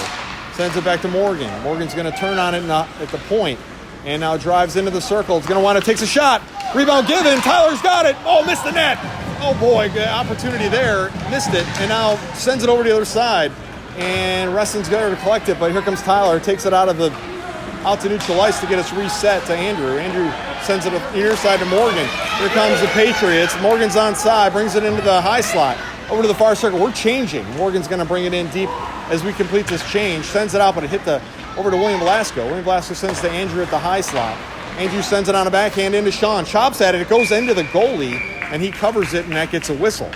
Sends it back to Morgan. Morgan's going to turn on it at the point, and now drives into the circle. It's going to wind up, takes a shot. Rebound given. Tyler's got it. Oh, missed the net. Oh, boy. Good opportunity there. Missed it. And now sends it over to the other side. And Reston's going to collect it. But here comes Tyler. Takes it out to neutral ice to get us reset to Andrew. Andrew sends it to the near side to Morgan. Here comes the Patriots. Morgan's on side. Brings it into the high slot. Over to the far circle. We're changing. Morgan's going to bring it in deep as we complete this change. Sends it out, but it hit over to William Velasco. William Velasco sends to Andrew at the high slot. Andrew sends it on a backhand into Sean. Chops at it. It goes into the goalie, and he covers it, and that gets a whistle.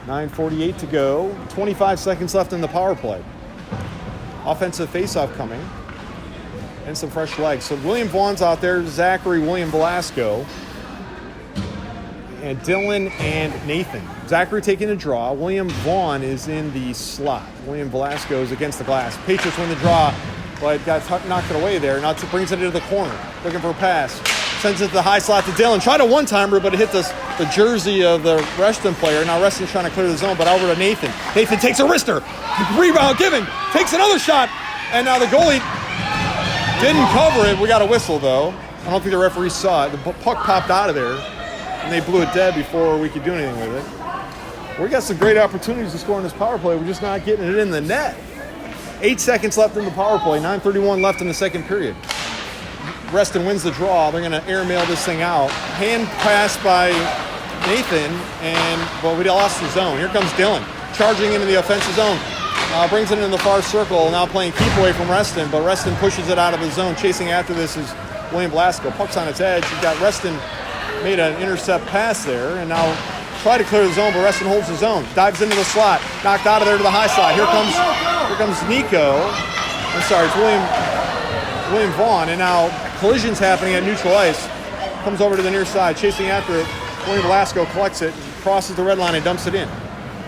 9:48 to go. 25 seconds left in the power play. Offensive faceoff coming. And some fresh legs. So William Vaughn's out there. Zachary, William Velasco. And Dylan and Nathan. Zachary taking a draw. William Vaughn is in the slot. William Velasco is against the glass. Patriots win the draw, but got knocked it away there. Now it brings it into the corner. Looking for a pass. Sends it to the high slot to Dylan. Tried a one-timer, but it hit the jersey of the Reston player. Now Reston's trying to clear the zone, but over to Nathan. Nathan takes a wrister. Rebound given. Takes another shot. And now the goalie didn't cover it. We got a whistle, though. I don't think the referee saw it. The puck popped out of there, and they blew it dead before we could do anything with it. We got some great opportunities to score in this power play. We're just not getting it in the net. 8 seconds left in the power play. 9:31 left in the second period. Reston wins the draw. They're going to airmail this thing out. Hand pass by Nathan, but we lost the zone. Here comes Dylan, charging into the offensive zone. Brings it into the far circle, now playing keep away from Reston, but Reston pushes it out of the zone. Chasing after this is William Blasco. Puck's on its edge. You've got Reston made an intercept pass there, and now try to clear the zone, but Reston holds the zone. Dives into the slot. Knocked out of there to the high slot. Here comes Nico. I'm sorry, it's William Vaughn, and now collision's happening at neutral ice. Comes over to the near side, chasing after it. William Velasco collects it, crosses the red line, and dumps it in.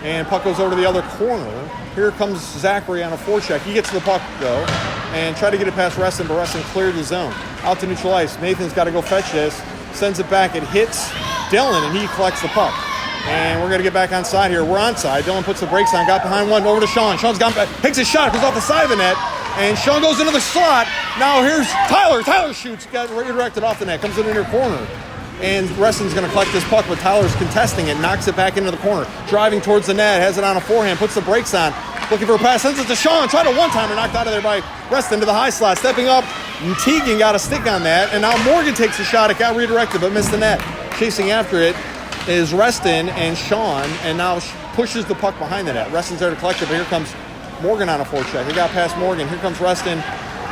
And puck goes over to the other corner. Here comes Zachary on a forecheck. He gets to the puck, though, and tried to get it past Reston, but Reston cleared the zone. Out to neutral ice. Nathan's got to go fetch this. Sends it back. It hits Dylan, and he collects the puck. And we're going to get back on side here. We're on side. Dylan puts the brakes on, got behind one, over to Sean. Sean's got back, takes a shot, goes off the side of the net, and Sean goes into the slot. Now here's Tyler. Tyler shoots, got redirected off the net, comes in the inner corner. And Reston's going to collect this puck, but Tyler's contesting it, knocks it back into the corner. Driving towards the net, has it on a forehand, puts the brakes on, looking for a pass, sends it to Sean, tried a one-timer, knocked out of there by Reston to the high slot. Stepping up, Teagan got a stick on that, and now Morgan takes a shot. It got redirected, but missed the net. Chasing after it is Reston and Sean, and now pushes the puck behind the net. Reston's there to collect it, but here comes Morgan on a forecheck. He got past Morgan. Here comes Reston,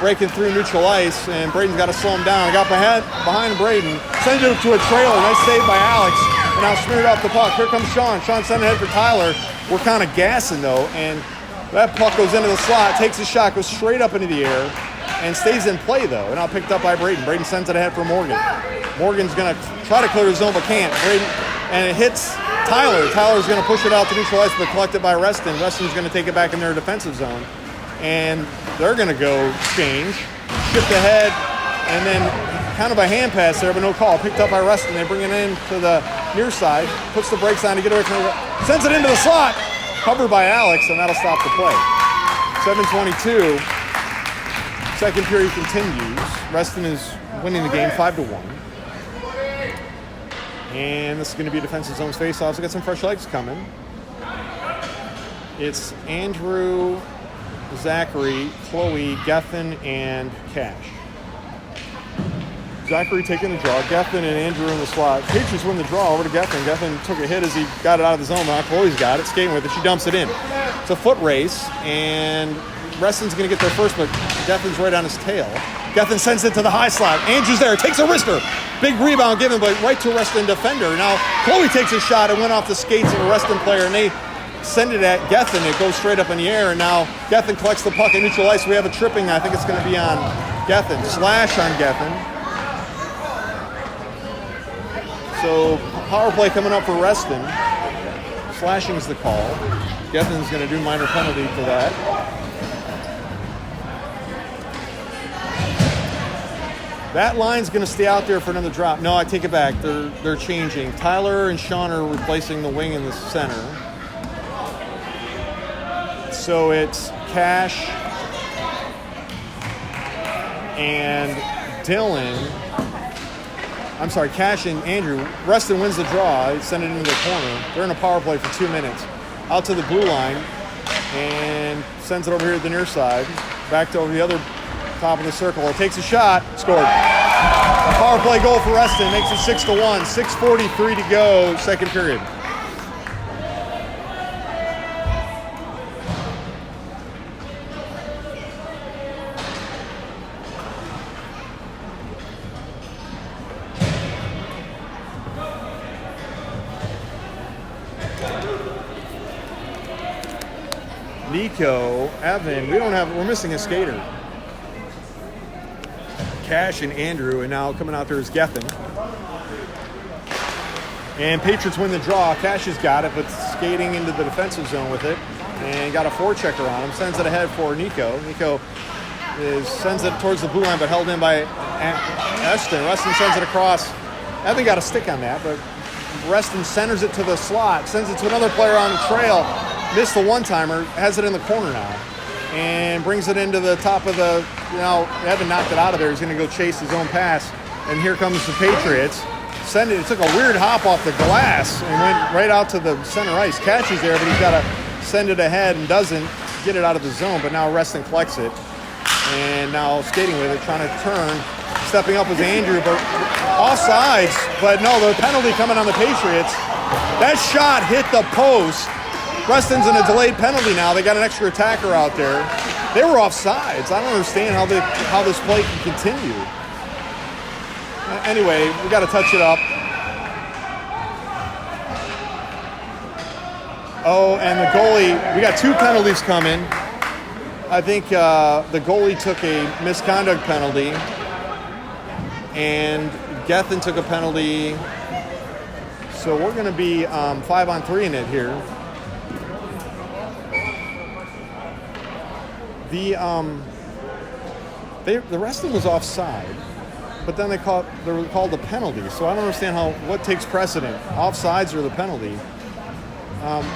breaking through neutral ice, and Braden's got to slow him down. Got behind Braden, sends it to a trailer. Nice save by Alex, and now smeared off the puck. Here comes Sean. Sean sent ahead for Tyler. we're kind of gassing though, and that puck goes into the slot, takes a shot, goes straight up into the air, and stays in play though. And now picked up by Braden. Braden sends it ahead for Morgan. Morgan's gonna try to clear the zone but can't. Braden, and it hits Tyler. Tyler's gonna push it out to neutral ice, but collected by Reston. Reston's gonna take it back in their defensive zone, and they're gonna go change, shift ahead, and then kind of a hand pass there, but no call. Picked up by Reston. They bring it in to the near side, puts the brakes on to get away from it, sends it into the slot, covered by Alex, and that'll stop the play. 7:22. Second period continues. Reston is winning the game 5-1. And this is going to be a defensive zones face-offs. We got some fresh legs coming. It's Andrew, Zachary, Chloe, Gethin, and Cash. Zachary taking the draw. Gethin and Andrew in the slot. Patriots win the draw over to Gethin. Gethin took a hit as he got it out of the zone. Now Chloe's got it, skating with it. She dumps it in. It's a foot race, and Reston's going to get there first, but Gethin's right on his tail. Gethin sends it to the high slot. Andrew's there, takes a wrister. Big rebound given, but right to a Reston defender. Now Chloe takes a shot and went off the skates of a Reston player, and they send it at Gethin. It goes straight up in the air, and now Gethin collects the puck at neutral ice. We have a tripping. I think it's going to be on Gethin. Slash on Gethin. So power play coming up for Reston. Slashing's the call. Gethin's going to do minor penalty for that. That line's going to stay out there for another drop. No, I take it back. They're changing. Tyler and Sean are replacing the wing in the center. So it's Cash and Dylan. I'm sorry, Cash and Andrew. Reston wins the draw. They send it into the corner. They're in a power play for 2 minutes. Out to the blue line and sends it over here to the near side. Back to over the other top of the circle. It takes a shot. Scored. Power play goal for Reston. Makes it 6-1. 6:43 to go. Second period. Nico, Evan, we're missing a skater. Cash and Andrew, and now coming out there is Gethin. And Patriots win the draw. Cash has got it, but skating into the defensive zone with it. And got a forechecker on him. Sends it ahead for Nico. Nico sends it towards the blue line, but held in by Reston. Reston sends it across. Evan got a stick on that, but Reston centers it to the slot. Sends it to another player on the trail. Missed the one-timer, has it in the corner now, and brings it into the top of the, Evan knocked it out of there. He's going to go chase his own pass, and here comes the Patriots. It took a weird hop off the glass and went right out to the center ice. Catches there, but he's got to send it ahead and doesn't get it out of the zone, but now Reston collects it, and now skating with it, trying to turn. Stepping up is Andrew, but offsides, but no, the penalty coming on the Patriots. That shot hit the post. Reston's in a delayed penalty now. They got an extra attacker out there. They were offsides. I don't understand how this play can continue. Anyway, we got to touch it up. Oh, and the goalie, we got two penalties coming. I think the goalie took a misconduct penalty, and Gethin took a penalty. So we're going to be 5-on-3 in it here. The Reston was offside, but then they were called a penalty. So I don't understand what takes precedent, offsides or the penalty.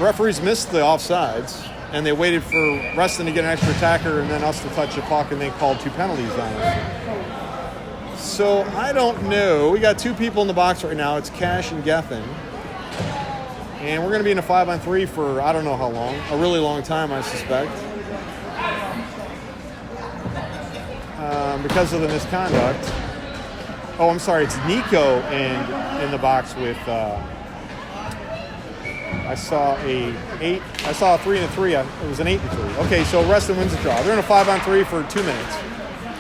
Referees missed the offsides, and they waited for Reston to get an extra attacker and then us to touch the puck, and they called two penalties on us. So I don't know. We got two people in the box right now. It's Cash and Gethin. And we're going to be in a 5-on-3 for I don't know how long. A really long time, I suspect. Because of the misconduct. Oh, I'm sorry. It's Nico in the box with. I saw a 3-and-3. It was an 8-and-3. Okay, so Reston wins the draw. They're in a 5-on-3 for 2 minutes.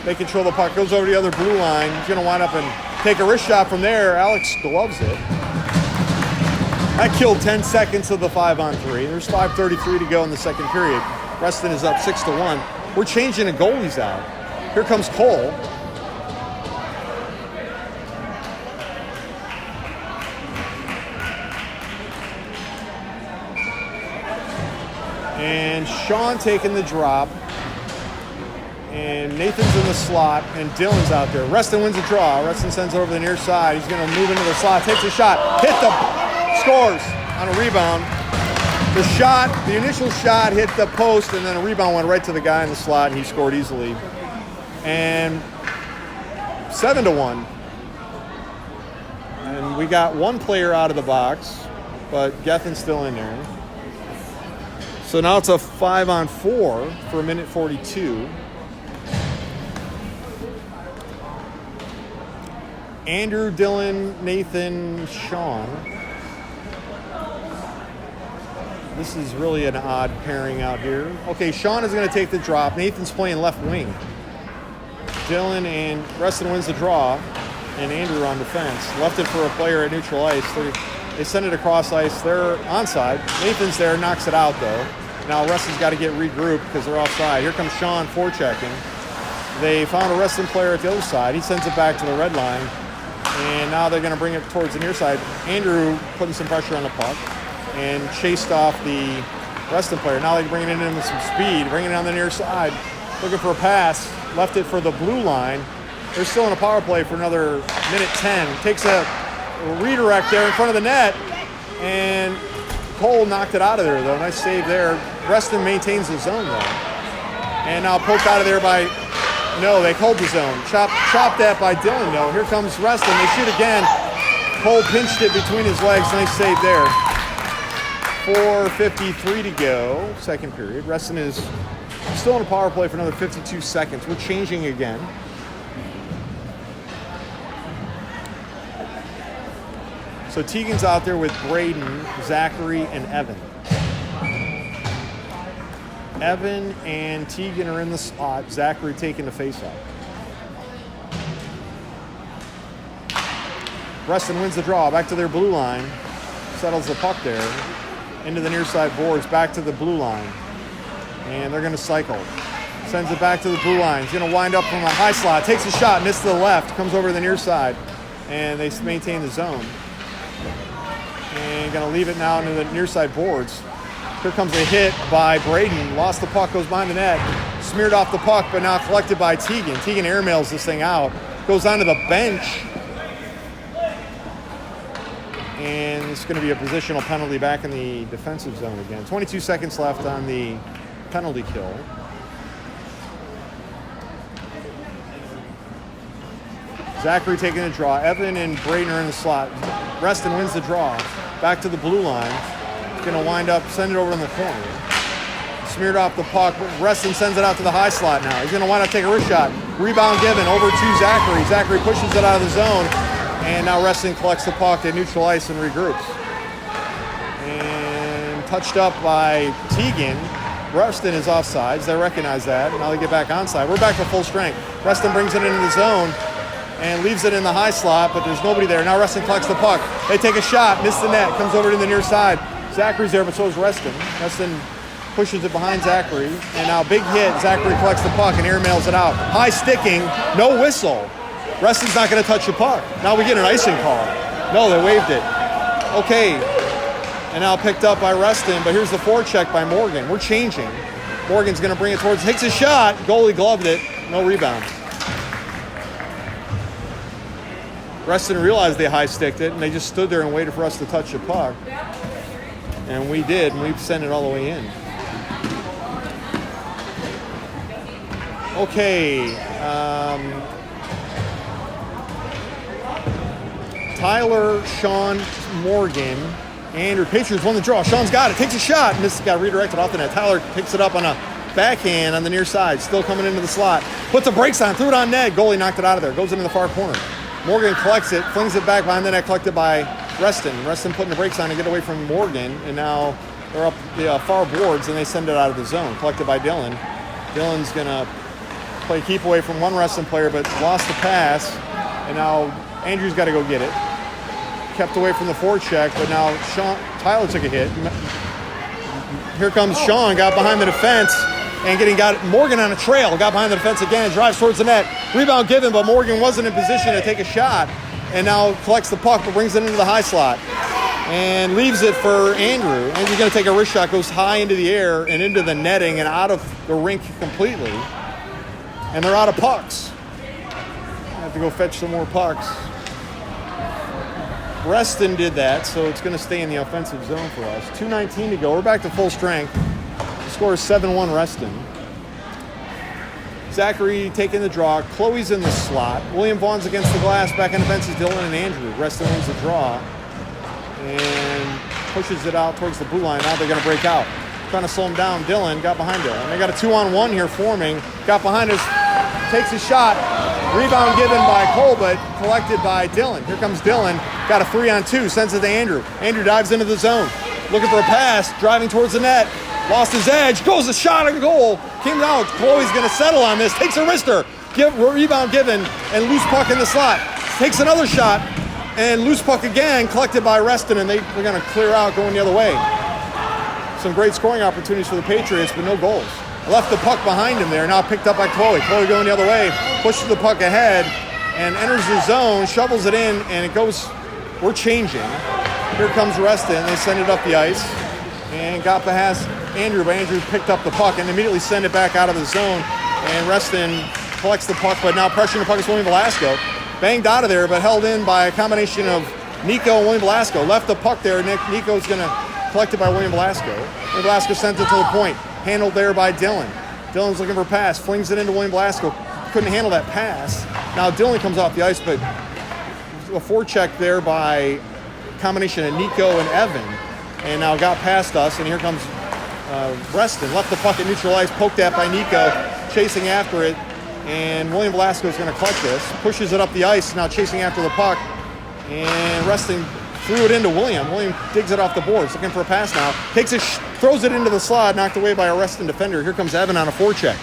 They control the puck. Goes over to the other blue line. He's going to wind up and take a wrist shot from there. Alex gloves it. That killed 10 seconds of the 5-on-3. There's 5:33 to go in the second period. Reston is up 6-1. We're changing the goalies out. Here comes Cole. And Sean taking the drop. And Nathan's in the slot, and Dylan's out there. Reston wins the draw. Reston sends it over the near side. He's going to move into the slot, takes a shot, scores on a rebound. The initial shot hit the post, and then a rebound went right to the guy in the slot, and he scored easily. And 7-1. And we got one player out of the box, but Gethin's still in there. So now it's a 5-on-4 for a minute 42. Andrew, Dylan, Nathan, Sean. This is really an odd pairing out here. Okay, Sean is going to take the drop. Nathan's playing left wing. Dylan and Reston wins the draw, and Andrew on defense. Left it for a player at neutral ice. They send it across ice. They're onside. Nathan's there, knocks it out though. Now Reston's got to get regrouped because they're offside. Here comes Sean forechecking. They found a Reston player at the other side. He sends it back to the red line. And now they're going to bring it towards the near side. Andrew putting some pressure on the puck and chased off the Reston player. Now they're bringing it in with some speed, bringing it on the near side, looking for a pass. Left it for the blue line. They're still in a power play for another minute 10. Takes a redirect there in front of the net, and Cole knocked it out of there, though. Nice save there. Reston maintains the zone, though. And now poked out of there by... No, they hold the zone. Chopped that by Dylan, though. Here comes Reston. They shoot again. Cole pinched it between his legs. Nice save there. 4:53 to go, second period. Reston is still in a power play for another 52 seconds. We're changing again. So Tegan's out there with Braden, Zachary, and Evan. Evan and Tegan are in the slot. Zachary taking the faceoff. Reston wins the draw. Back to their blue line. Settles the puck there. Into the near side boards. Back to the blue line. And they're going to cycle. Sends it back to the blue line. He's going to wind up from a high slot. Takes a shot. Misses to the left. Comes over to the near side. And they maintain the zone. And going to leave it now into the near side boards. Here comes a hit by Braden. Lost the puck, goes behind the net. Smeared off the puck, but now collected by Tegan. Tegan airmails this thing out. Goes onto the bench. And it's going to be a positional penalty back in the defensive zone again. 22 seconds left on the penalty kill. Zachary taking a draw. Evan and Braden are in the slot. Reston wins the draw. Back to the blue line. Going to wind up, send it over in the corner. Smeared off the puck. Reston sends it out to the high slot now. He's going to wind up taking a wrist shot. Rebound given over to Zachary. Zachary pushes it out of the zone. And now Reston collects the puck at neutral ice and regroups. And touched up by Tegan. Reston is offsides. They recognize that. Now they get back onside. We're back to full strength. Reston brings it into the zone and leaves it in the high slot, but there's nobody there. Now Reston collects the puck. They take a shot, miss the net, comes over to the near side. Zachary's there, but so is Reston. Reston pushes it behind Zachary, and now big hit. Zachary collects the puck and airmails it out. High sticking, no whistle. Reston's not going to touch the puck. Now we get an icing call. No, they waived it. Okay, and now picked up by Reston, but here's the forecheck by Morgan. We're changing. Morgan's going to bring it towards, takes a shot. Goalie gloved it, no rebound. Reston realized they high-sticked it, and they just stood there and waited for us to touch the puck. And we did, and we sent it all the way in. Okay. Tyler, Sean, Morgan, Andrew. Patriots won the draw. Sean's got it. Takes a shot, and this got redirected off the net. Tyler picks it up on a backhand on the near side. Still coming into the slot. Puts the brakes on, threw it on net. Goalie knocked it out of there. Goes into the far corner. Morgan collects it, flings it back behind the net, collected by Reston. Reston putting the brakes on to get away from Morgan, and now they're up the far boards, and they send it out of the zone. Collected by Dylan. Dylan's going to play keep away from one Reston player, but lost the pass, and now Andrew's got to go get it. kept away from the forecheck, but now Tyler took a hit. Here comes Sean, got behind the defense, and got Morgan on a trail, got behind the defense again, drives towards the net. Rebound given, but Morgan wasn't in position to take a shot, and now collects the puck, but brings it into the high slot, and leaves it for Andrew. Andrew's going to take a wrist shot, goes high into the air, and into the netting, and out of the rink completely. And they're out of pucks. I have to go fetch some more pucks. Reston did that, so it's going to stay in the offensive zone for us. 2:19 to go. We're back to full strength. The score is 7-1 Reston. Zachary taking the draw. Chloe's in the slot. William Vaughn's against the glass. Back in defense is Dylan and Andrew. Reston wins the draw and pushes it out towards the blue line. Now they're going to break out. Trying to slow him down. Dylan got behind him. They got a 2-on-1 here forming. Got behind us. Takes a shot. Rebound given by Cole, but collected by Dylan. Here comes Dylan. Got a 3-on-2. Sends it to Andrew. Andrew dives into the zone. Looking for a pass. Driving towards the net. Lost his edge. Goes a shot at goal. Came out. Chloe's going to settle on this. Takes a wrister. Rebound given. And loose puck in the slot. Takes another shot. And loose puck again. Collected by Reston. And they're going to clear out going the other way. Some great scoring opportunities for the Patriots, but no goals. Left the puck behind him there. Now picked up by Chloe. Chloe going the other way. Pushes the puck ahead. And enters the zone. Shovels it in. And it goes. We're changing. Here comes Reston. They send it up the ice. And got past Andrew, but Andrew picked up the puck and immediately sent it back out of the zone. And Reston collects the puck, but now pressuring the puck is William Velasco. Banged out of there, but held in by a combination of Nico and William Velasco. Left the puck there. Nico's going to collect it by William Velasco. William Velasco sent it to the point. Handled there by Dylan. Dylan's looking for a pass. Flings it into William Velasco. Couldn't handle that pass. Now Dylan comes off the ice, but a forecheck there by combination of Nico and Evan. And now got past us, and here comes Reston. Left the puck at neutral ice, poked at by Nico, chasing after it, and William Velasco is going to collect this. Pushes it up the ice, now chasing after the puck, and Reston threw it into William. William digs it off the boards, looking for a pass now. Takes it, throws it into the slot, knocked away by a Reston defender. Here comes Evan on a forecheck,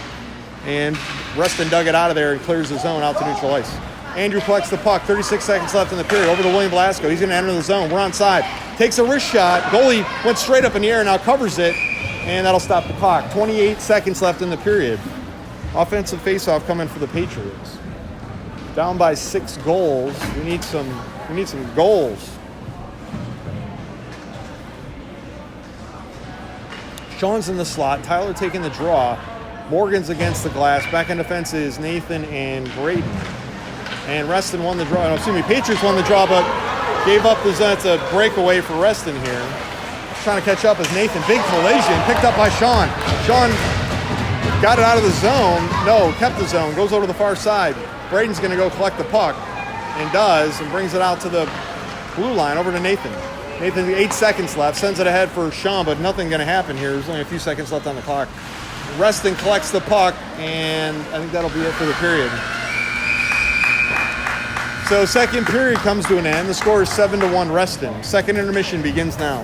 and Reston dug it out of there and clears the zone out to neutral ice. Andrew collects the puck, 36 seconds left in the period, over to William Velasco. He's going to enter the zone. We're onside. Takes a wrist shot. Goalie went straight up in the air, now covers it, and that'll stop the clock. 28 seconds left in the period. Offensive faceoff coming for the Patriots. Down by 6 goals. We need some goals. Sean's in the slot. Tyler taking the draw. Morgan's against the glass. Back in defense is Nathan and Braden. And Reston won the draw. No, excuse me, Patriots won the draw, but gave up the zone. It's a breakaway for Reston here. Trying to catch up as Nathan. Big collision. Picked up by Sean. Sean got it out of the zone. No, kept the zone. Goes over to the far side. Braden's going to go collect the puck. And does. And brings it out to the blue line over to Nathan. Nathan, 8 seconds left. Sends it ahead for Sean, but nothing going to happen here. There's only a few seconds left on the clock. Reston collects the puck, and I think that'll be it for the period. So second period comes to an end. The score is 7-1 Reston. Second intermission begins now.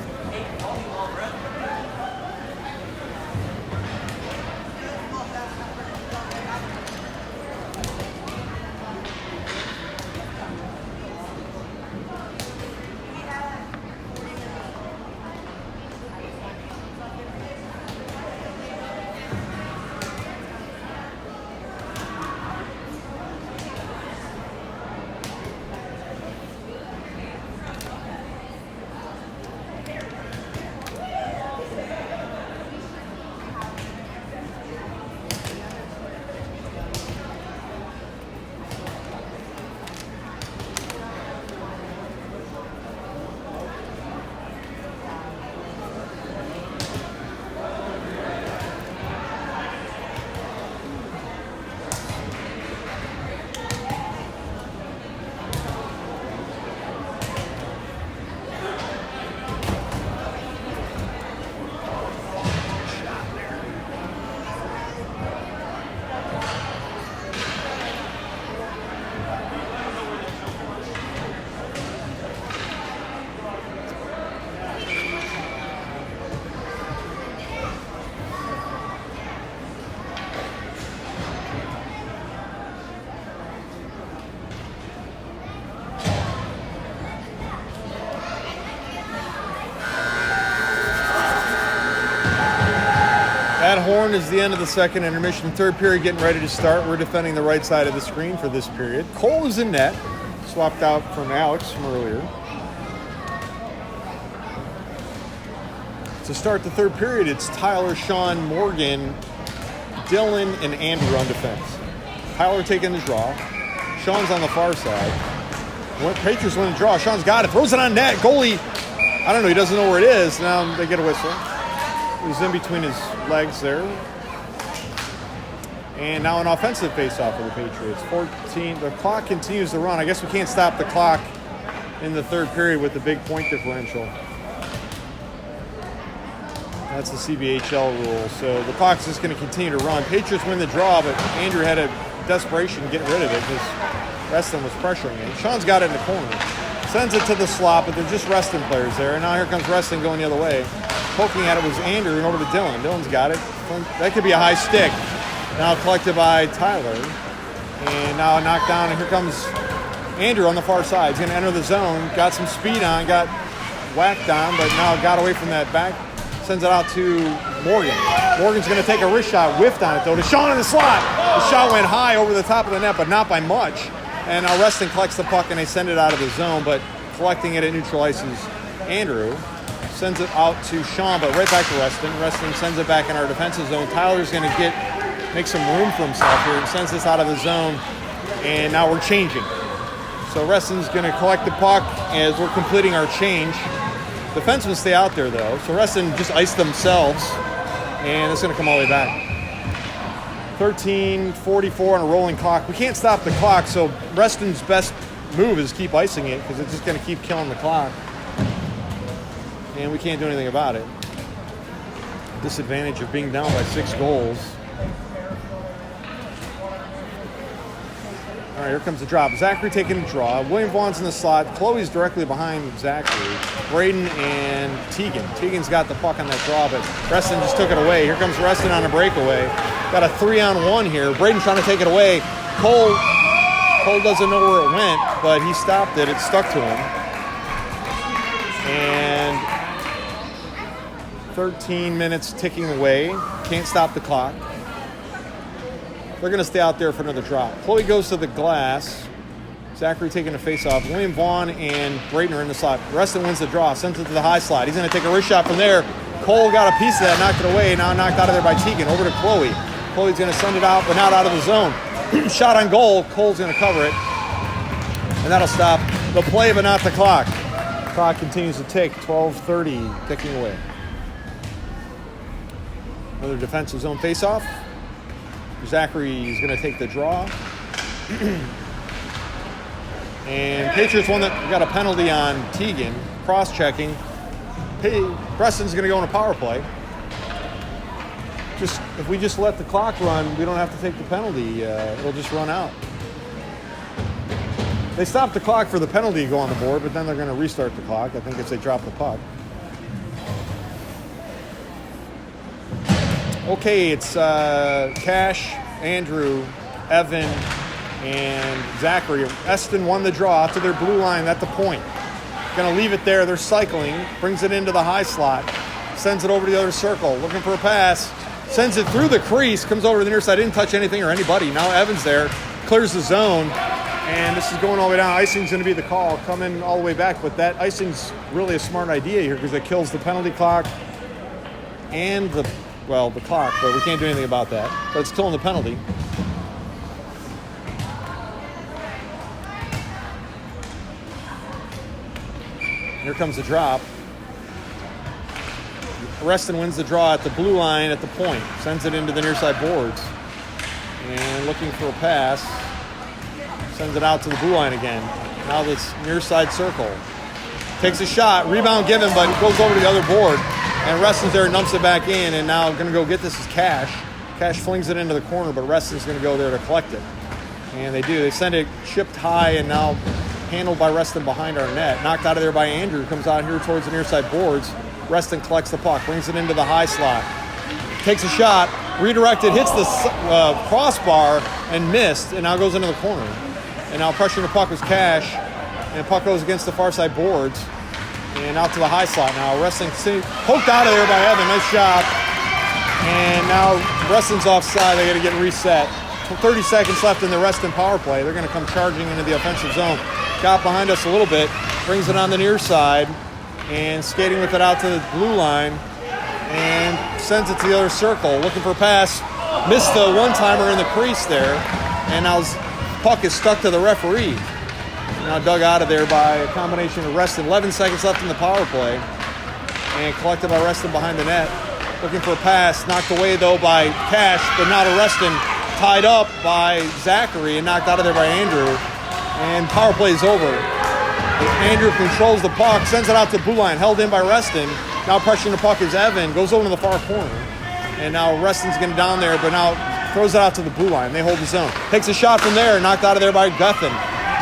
horn is the end of the second intermission. Third period getting ready to start. We're defending the right side of the screen for this period. Cole is in net. Swapped out from Alex from earlier. To start the third period, it's Tyler, Sean, Morgan, Dylan, and Andrew on defense. Tyler taking the draw. Sean's on the far side. Patriots win the draw. Sean's got it. Throws it on net. Goalie, I don't know. He doesn't know where it is. Now they get a whistle. It was in between his legs there. And now an offensive faceoff for the Patriots. 14. The clock continues to run. I guess we can't stop the clock in the third period with the big point differential. That's the CBHL rule. So the clock's just going to continue to run. Patriots win the draw, but Andrew had a desperation getting rid of it because Reston was pressuring it. Sean's got it in the corner. Sends it to the slot, but they're just Reston players there. And now here comes Reston going the other way. Poking at it was Andrew and over to Dylan. Dylan's got it. That could be a high stick. Now collected by Tyler. And now a knockdown. And here comes Andrew on the far side. He's going to enter the zone. Got some speed on. Got whacked on, but now got away from that back. Sends it out to Morgan. Morgan's going to take a wrist shot. Whiffed on it, though. To Sean in the slot. The shot went high over the top of the net, but not by much. And now Reston collects the puck, and they send it out of the zone, but collecting it neutralizes Andrew. Sends it out to Sean, but right back to Reston. Reston sends it back in our defensive zone. Tyler's going to make some room for himself here and sends this out of the zone, and now we're changing. So Reston's going to collect the puck as we're completing our change. Defensemen stay out there, though. So Reston just iced themselves, and it's going to come all the way back. 13:44 on a rolling clock. We can't stop the clock, so Reston's best move is keep icing it because it's just going to keep killing the clock. And we can't do anything about it. Disadvantage of being down by 6 goals. All right, here comes the drop. Zachary taking the draw. William Vaughn's in the slot. Chloe's directly behind Zachary. Braden and Tegan. Tegan's got the puck on that draw, but Reston just took it away. Here comes Reston on a breakaway. Got a 3-on-1 here. Braden trying to take it away. Cole doesn't know where it went, but he stopped it. It stuck to him. And 13 minutes ticking away. Can't stop the clock. They're going to stay out there for another drop. Chloe goes to the glass. Zachary taking a face-off. William Vaughn and Braden are in the slot. Reston wins the draw. Sends it to the high slot. He's going to take a wrist shot from there. Cole got a piece of that, knocked it away. Now knocked out of there by Tegan. Over to Chloe. Chloe's going to send it out, but not out of the zone. Shot on goal. Cole's going to cover it. And that'll stop the play, but not the clock. The clock continues to tick. 12:30 ticking away. Another defensive zone face-off. Zachary is going to take the draw. And Patriots got a penalty on Tegan. Cross-checking. Preston's going to go on a power play. If we just let the clock run, we don't have to take the penalty. It'll just run out. They stopped the clock for the penalty to go on the board, but then they're going to restart the clock. I think if they drop the puck. Okay, it's Cash, Andrew, Evan, and Zachary. Eston won the draw to their blue line at the point. Going to leave it there. They're cycling. Brings it into the high slot. Sends it over to the other circle. Looking for a pass. Sends it through the crease. Comes over to the near side. Didn't touch anything or anybody. Now Evan's there. Clears the zone. And this is going all the way down. Icing's going to be the call. Coming all the way back. But that icing's really a smart idea here because it kills the penalty clock and the clock, but we can't do anything about that. But it's killing the penalty. Here comes the drop. Reston wins the draw at the blue line at the point. Sends it into the near side boards. And looking for a pass. Sends it out to the blue line again. Now this near side circle. Takes a shot. Rebound given, but it goes over to the other board. And Reston's there, numps it back in, and now going to go get this is Cash. Cash flings it into the corner, but Reston's going to go there to collect it. And they do. They send it chipped high and now handled by Reston behind our net. Knocked out of there by Andrew, comes out here towards the near side boards. Reston collects the puck, brings it into the high slot. Takes a shot, redirected, hits the crossbar and missed, and now goes into the corner. And now pressuring the puck was Cash, and the puck goes against the far side boards. And out to the high slot now. Reston poked out of there by Evan. Nice job. And now Reston's offside. They got to get reset. 30 seconds left in the Reston power play. They're going to come charging into the offensive zone. Got behind us a little bit. Brings it on the near side. And skating with it out to the blue line. And sends it to the other circle. Looking for a pass. Missed the one-timer in the crease there. And now puck is stuck to the referee. Now dug out of there by a combination of Reston. 11 seconds left in the power play. And collected by Reston behind the net. Looking for a pass. Knocked away, though, by Cash. But now to Reston. Tied up by Zachary and knocked out of there by Andrew. And power play is over. Andrew controls the puck. Sends it out to the blue line. Held in by Reston. Now pressuring the puck is Evan. Goes over to the far corner. And now Reston's getting down there. But now throws it out to the blue line. They hold the zone. Takes a shot from there. Knocked out of there by Guthun.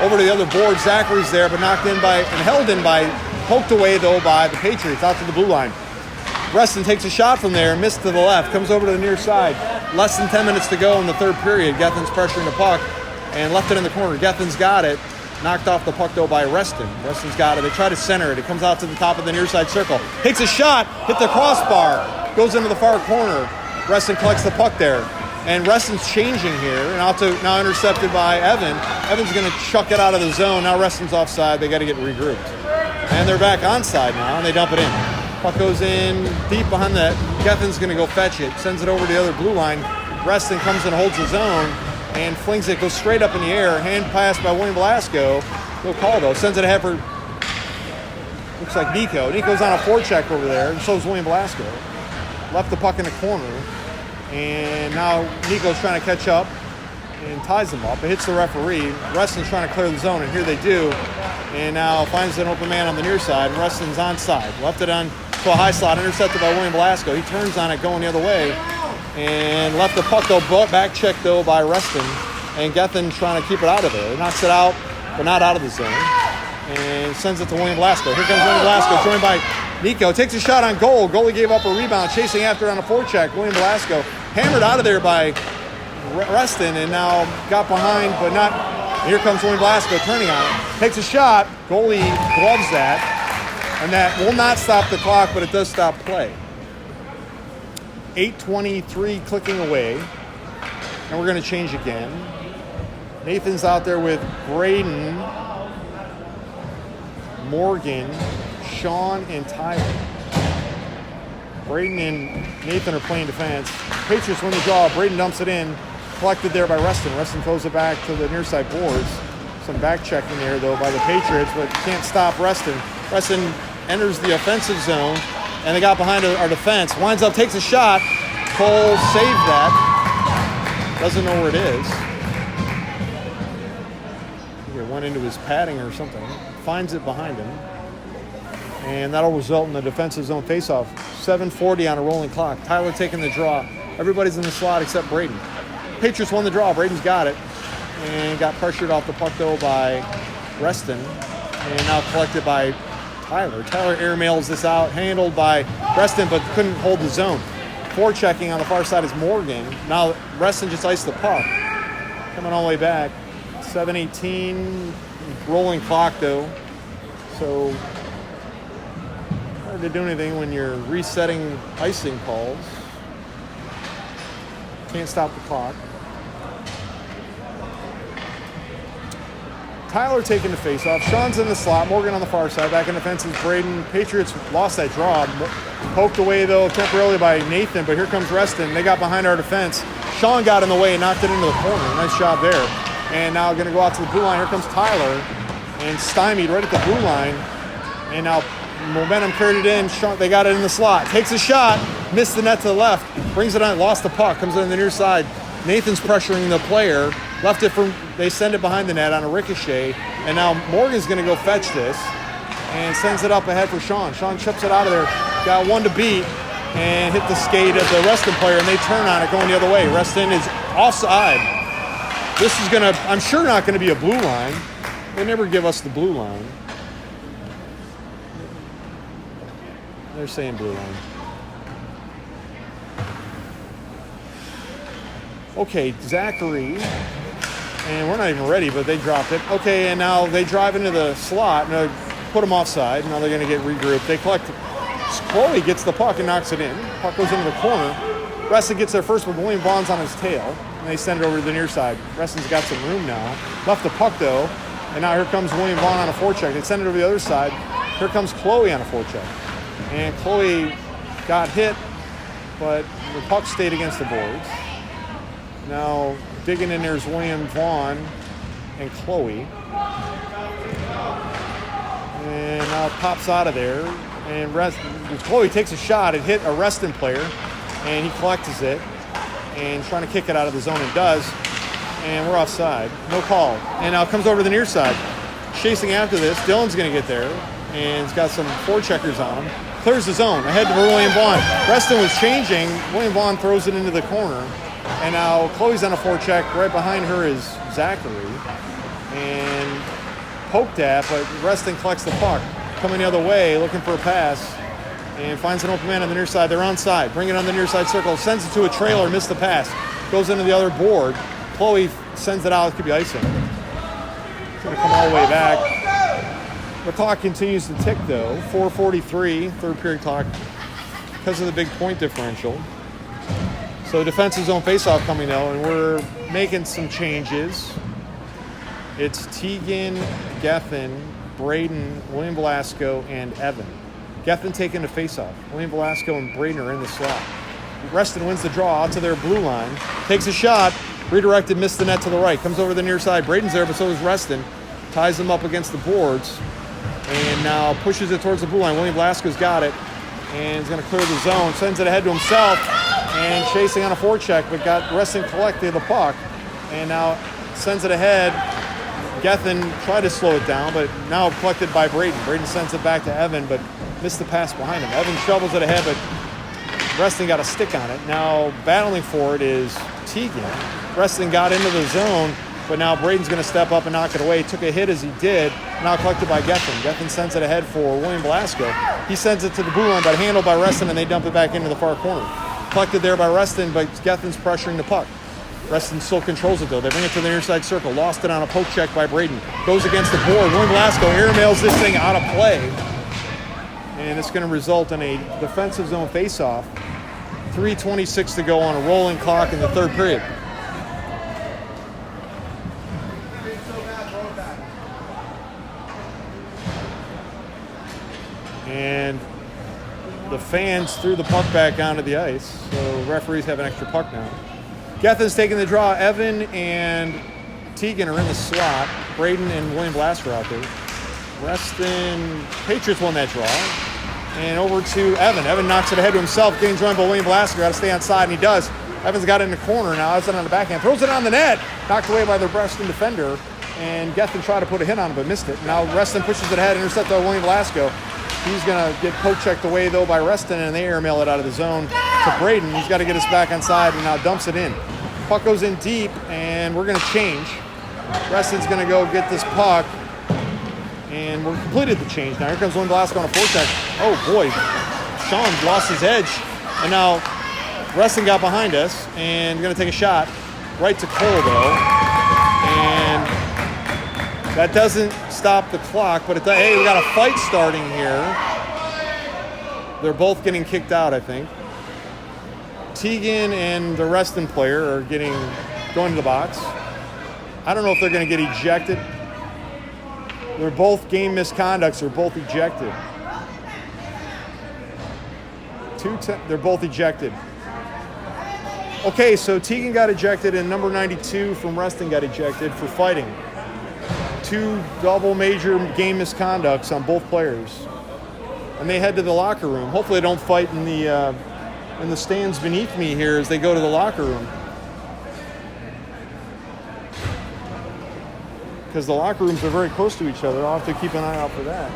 Over to the other board. Zachary's there, but knocked in by and held in by, poked away though by the Patriots out to the blue line. Reston takes a shot from there, missed to the left, comes over to the near side. Less than 10 minutes to go in the third period. Guthun's pressuring the puck and left it in the corner. Guthun's got it. Knocked off the puck though by Reston. Reston's got it. They try to center it. It comes out to the top of the near side circle. Takes a shot, hit the crossbar, goes into the far corner. Reston collects the puck there. And Reston's changing here, and now intercepted by Evan. Evan's going to chuck it out of the zone. Now Reston's offside. They got to get regrouped. And they're back onside now, and they dump it in. Puck goes in deep behind that. Guthun's going to go fetch it. Sends it over to the other blue line. Reston comes and holds his own and flings it. Goes straight up in the air. Hand pass by William Velasco. No call, though. Sends it ahead for, looks like Nico. Nico's on a forecheck over there, and so is William Velasco. Left the puck in the corner. And now Nico's trying to catch up and ties them up. It hits the referee. Reston's trying to clear the zone, and here they do. And now finds an open man on the near side, and Reston's onside. Left it on to a high slot, intercepted by William Velasco. He turns on it going the other way. And left the puck, though, back check, though, by Reston. And Guthun trying to keep it out of there. Knocks it out, but not out of the zone. And sends it to William Velasco. Here comes William Velasco, joined by Nico. Takes a shot on goal. Goalie gave up a rebound, chasing after it on a forecheck. William Velasco hammered out of there by Reston and now got behind, but not. Here comes William Velasco turning on it. Takes a shot. Goalie gloves that. And that will not stop the clock, but it does stop play. 8:23 clicking away. And we're going to change again. Nathan's out there with Braden, Morgan, Sean, and Tyler. Braden and Nathan are playing defense. Patriots win the draw. Braden dumps it in. Collected there by Reston. Reston throws it back to the near side boards. Some back checking there, though, by the Patriots, but can't stop Reston. Reston enters the offensive zone, and they got behind our defense. Winds up, takes a shot. Cole saved that. Doesn't know where it is. I think it went into his padding or something. Finds it behind him. And that'll result in the defensive zone faceoff. 7:40 on a rolling clock. Tyler taking the draw. Everybody's in the slot except Braden. Patriots won the draw. Braden's got it. And got pressured off the puck, though, by Reston. And now collected by Tyler. Tyler airmails this out. Handled by Reston, but couldn't hold the zone. Forechecking on the far side is Morgan. Now Reston just iced the puck. Coming all the way back. 7:18. Rolling clock, though. So hard to do anything when you're resetting icing calls. Can't stop the clock. Tyler taking the faceoff. Sean's in the slot. Morgan on the far side. Back in defense is Braden. Patriots lost that draw. Poked away, though, temporarily by Nathan, but here comes Reston. They got behind our defense. Sean got in the way and knocked it into the corner. Nice job there. And now going to go out to the blue line. Here comes Tyler. And stymied right at the blue line. And now momentum carried it in. Sean, they got it in the slot. Takes a shot. Missed the net to the left. Brings it on. Lost the puck. Comes in the near side. Nathan's pressuring the player. Left it from, they send it behind the net on a ricochet. And now Morgan's going to go fetch this. And sends it up ahead for Sean. Sean chips it out of there. Got one to beat. And hit the skate of the Reston player. And they turn on it going the other way. Reston is offside. This is going to, I'm sure, not going to be a blue line. They never give us the blue line. They're saying blue line. Okay, Zachary. And we're not even ready, but they dropped it. Okay, and now they drive into the slot. And put them offside. Now they're going to get regrouped. They collect. Chloe gets the puck and knocks it in. Puck goes into the corner. Reston gets there first, but William Vaughn's on his tail, and they send it over to the near side. Reston's got some room now. Left the puck, though, and now here comes William Vaughn on a forecheck. They send it over the other side. Here comes Chloe on a forecheck. And Chloe got hit, but the puck stayed against the boards. Now, digging in there is William Vaughn and Chloe. And now it pops out of there. And Chloe takes a shot. It hit a Reston player, and he collects it. And he's trying to kick it out of the zone and does. And we're offside. No call. And now it comes over to the near side. Chasing after this. Dylan's going to get there. And he's got some forecheckers on him. Clears the zone. Ahead to William Vaughn. Reston was changing. William Vaughn throws it into the corner. And now Chloe's on a forecheck. Right behind her is Zachary. And poked at, but Reston collects the puck. Coming the other way, looking for a pass. And finds an open man on the near side. They're onside. Bring it on the near side circle. Sends it to a trailer. Missed the pass. Goes into the other board. Chloe sends it out. It could be icing. It's going to come all the way back. The clock continues to tick, though. 4:43, third period clock, because of the big point differential. So defensive zone faceoff coming out, and we're making some changes. It's Tegan, Gethin, Braden, William Velasco, and Evan. Gethin taking the faceoff. William Velasco and Braden are in the slot. Reston wins the draw out to their blue line. Takes a shot. Redirected, missed the net to the right. Comes over the near side. Braden's there, but so is Reston. Ties them up against the boards. And now pushes it towards the blue line. William Velasco's got it. And is going to clear the zone. Sends it ahead to himself. And chasing on a forecheck, but got Reston collected the puck. And now sends it ahead. Gethin tried to slow it down, but now collected by Braden. Braden sends it back to Evan, but missed the pass behind him. Evan shovels it ahead, but Reston got a stick on it. Now battling for it is Tegan. Reston got into the zone, but now Braden's going to step up and knock it away. Took a hit as he did. Now collected by Gethin. Gethin sends it ahead for William Velasco. He sends it to the blue line, but handled by Reston, and they dump it back into the far corner. Collected there by Reston, but Gethin's pressuring the puck. Reston still controls it, though. They bring it to the near side circle. Lost it on a poke check by Braden. Goes against the board. William Velasco airmails this thing out of play. And it's going to result in a defensive zone faceoff. 3:26 to go on a rolling clock in the third period. And the fans threw the puck back onto the ice. So referees have an extra puck now. Gethin's taking the draw. Evan and Tegan are in the slot. Braden and William Velasco are out there. Reston, Patriots won that draw. And over to Evan. Evan knocks it ahead to himself, getting joined by William Velasco. Got to stay on side, and he does. Evan's got it in the corner now. Has it on the backhand. Throws it on the net. Knocked away by the Reston defender. And Gethin tried to put a hit on it, but missed it. Now Reston pushes it ahead, intercepted by William Velasco. He's going to get poke checked away, though, by Reston, and they airmail it out of the zone to Braden. He's got to get us back on side, and now dumps it in. Puck goes in deep, and we're going to change. Reston's going to go get this puck, and we're completed the change. Now here comes William Velasco on a forecheck. Oh, boy. Sean lost his edge, and now Reston got behind us, and going to take a shot right to Cole, though. And that doesn't stop the clock, but hey, we got a fight starting here. They're both getting kicked out, I think. Tegan and the Reston player are going to the box. I don't know if they're going to get ejected. They're both game misconducts. They're both ejected. They're both ejected. Okay, so Tegan got ejected and number 92 from Reston got ejected for fighting. 2 double major game misconducts on both players. And they head to the locker room. Hopefully they don't fight in the stands beneath me here as they go to the locker room. Because the locker rooms are very close to each other. I'll have to keep an eye out for that.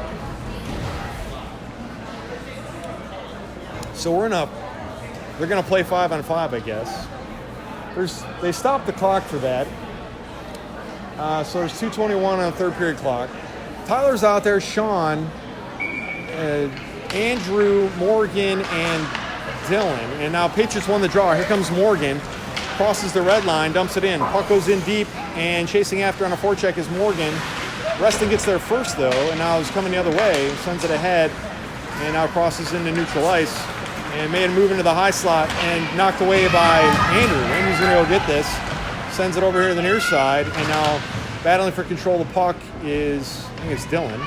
So they're going to play 5-on-5, I guess. They stopped the clock for that. So there's 2:21 on the third period clock. Tyler's out there, Sean, Andrew, Morgan, and Dylan. And now Patriots won the draw. Here comes Morgan. Crosses the red line, dumps it in. Puck goes in deep, and chasing after on a forecheck is Morgan. Reston gets there first, though, and now he's coming the other way. Sends it ahead, and now crosses into neutral ice. and made a move into the high slot and knocked away by Andrew. Andrew's going to go get this. Sends it over here to the near side, and now battling for control of the puck is, I think it's Dylan.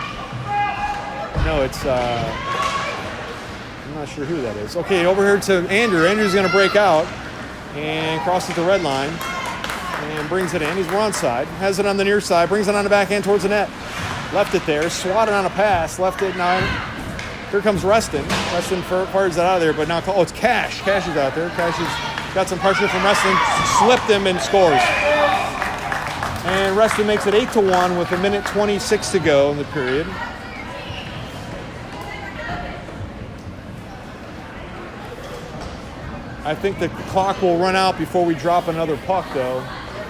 No, it's, I'm not sure who that is. Okay, over here to Andrew. Andrew's going to break out and crosses the red line and brings it in. He's onside. Has it on the near side, brings it on the backhand towards the net. Left it there, swatted on a pass, left it now. Here comes Reston. Reston fires it out of there, but now, oh, it's Cash. Cash is out there. Cash has got some pressure from Reston, slipped him and scores. And Reston makes it 8-1 with 1:26 to go in the period. I think the clock will run out before we drop another puck, though.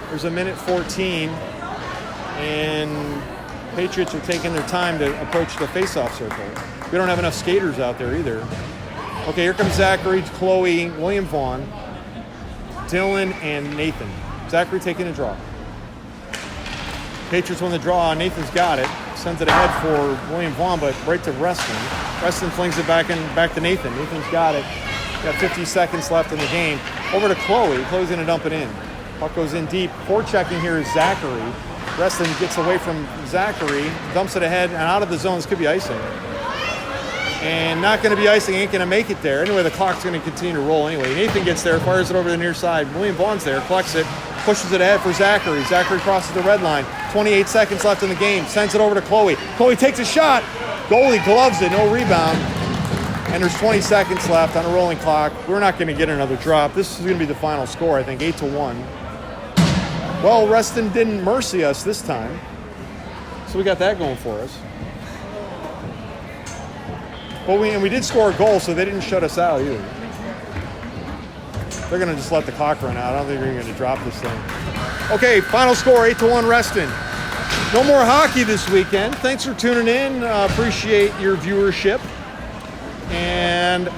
There's 1:14, and Patriots are taking their time to approach the face-off circle. We don't have enough skaters out there either. Okay, here comes Zachary, Chloe, William Vaughn, Dylan, and Nathan. Zachary taking the draw. Patriots won the draw. Nathan's got it. Sends it ahead for William Vaughn, but right to Reston. Reston flings it back to Nathan. Nathan's got it. Got 50 seconds left in the game. Over to Chloe. Chloe's going to dump it in. Puck goes in deep. Forechecking here is Zachary. Reston gets away from Zachary, dumps it ahead, and out of the zone. This could be icing. And not going to be icing, ain't going to make it there. Anyway, the clock's going to continue to roll anyway. Nathan gets there, fires it over the near side. William Vaughn's there, collects it, pushes it ahead for Zachary. Zachary crosses the red line. 28 seconds left in the game. Sends it over to Chloe. Chloe takes a shot. Goalie gloves it, no rebound. And there's 20 seconds left on a rolling clock. We're not going to get another drop. This is going to be the final score, I think, 8-1. Well, Reston didn't mercy us this time. So we got that going for us. But we did score a goal, so they didn't shut us out either. They're going to just let the clock run out. I don't think they're going to drop this thing. Okay, final score, 8-1 Reston. No more hockey this weekend. Thanks for tuning in. Appreciate your viewership. And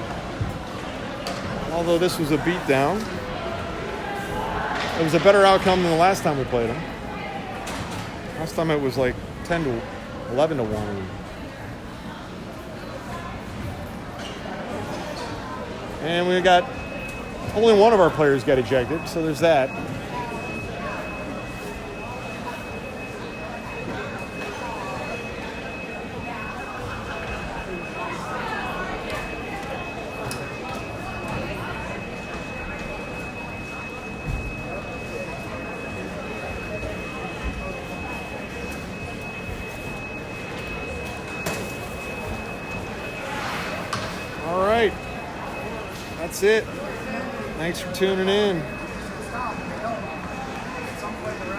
although this was a beatdown, it was a better outcome than the last time we played them. Last time it was like 11-1. And we got, only one of our players got ejected, so there's that. All right. That's it. Thanks for tuning in.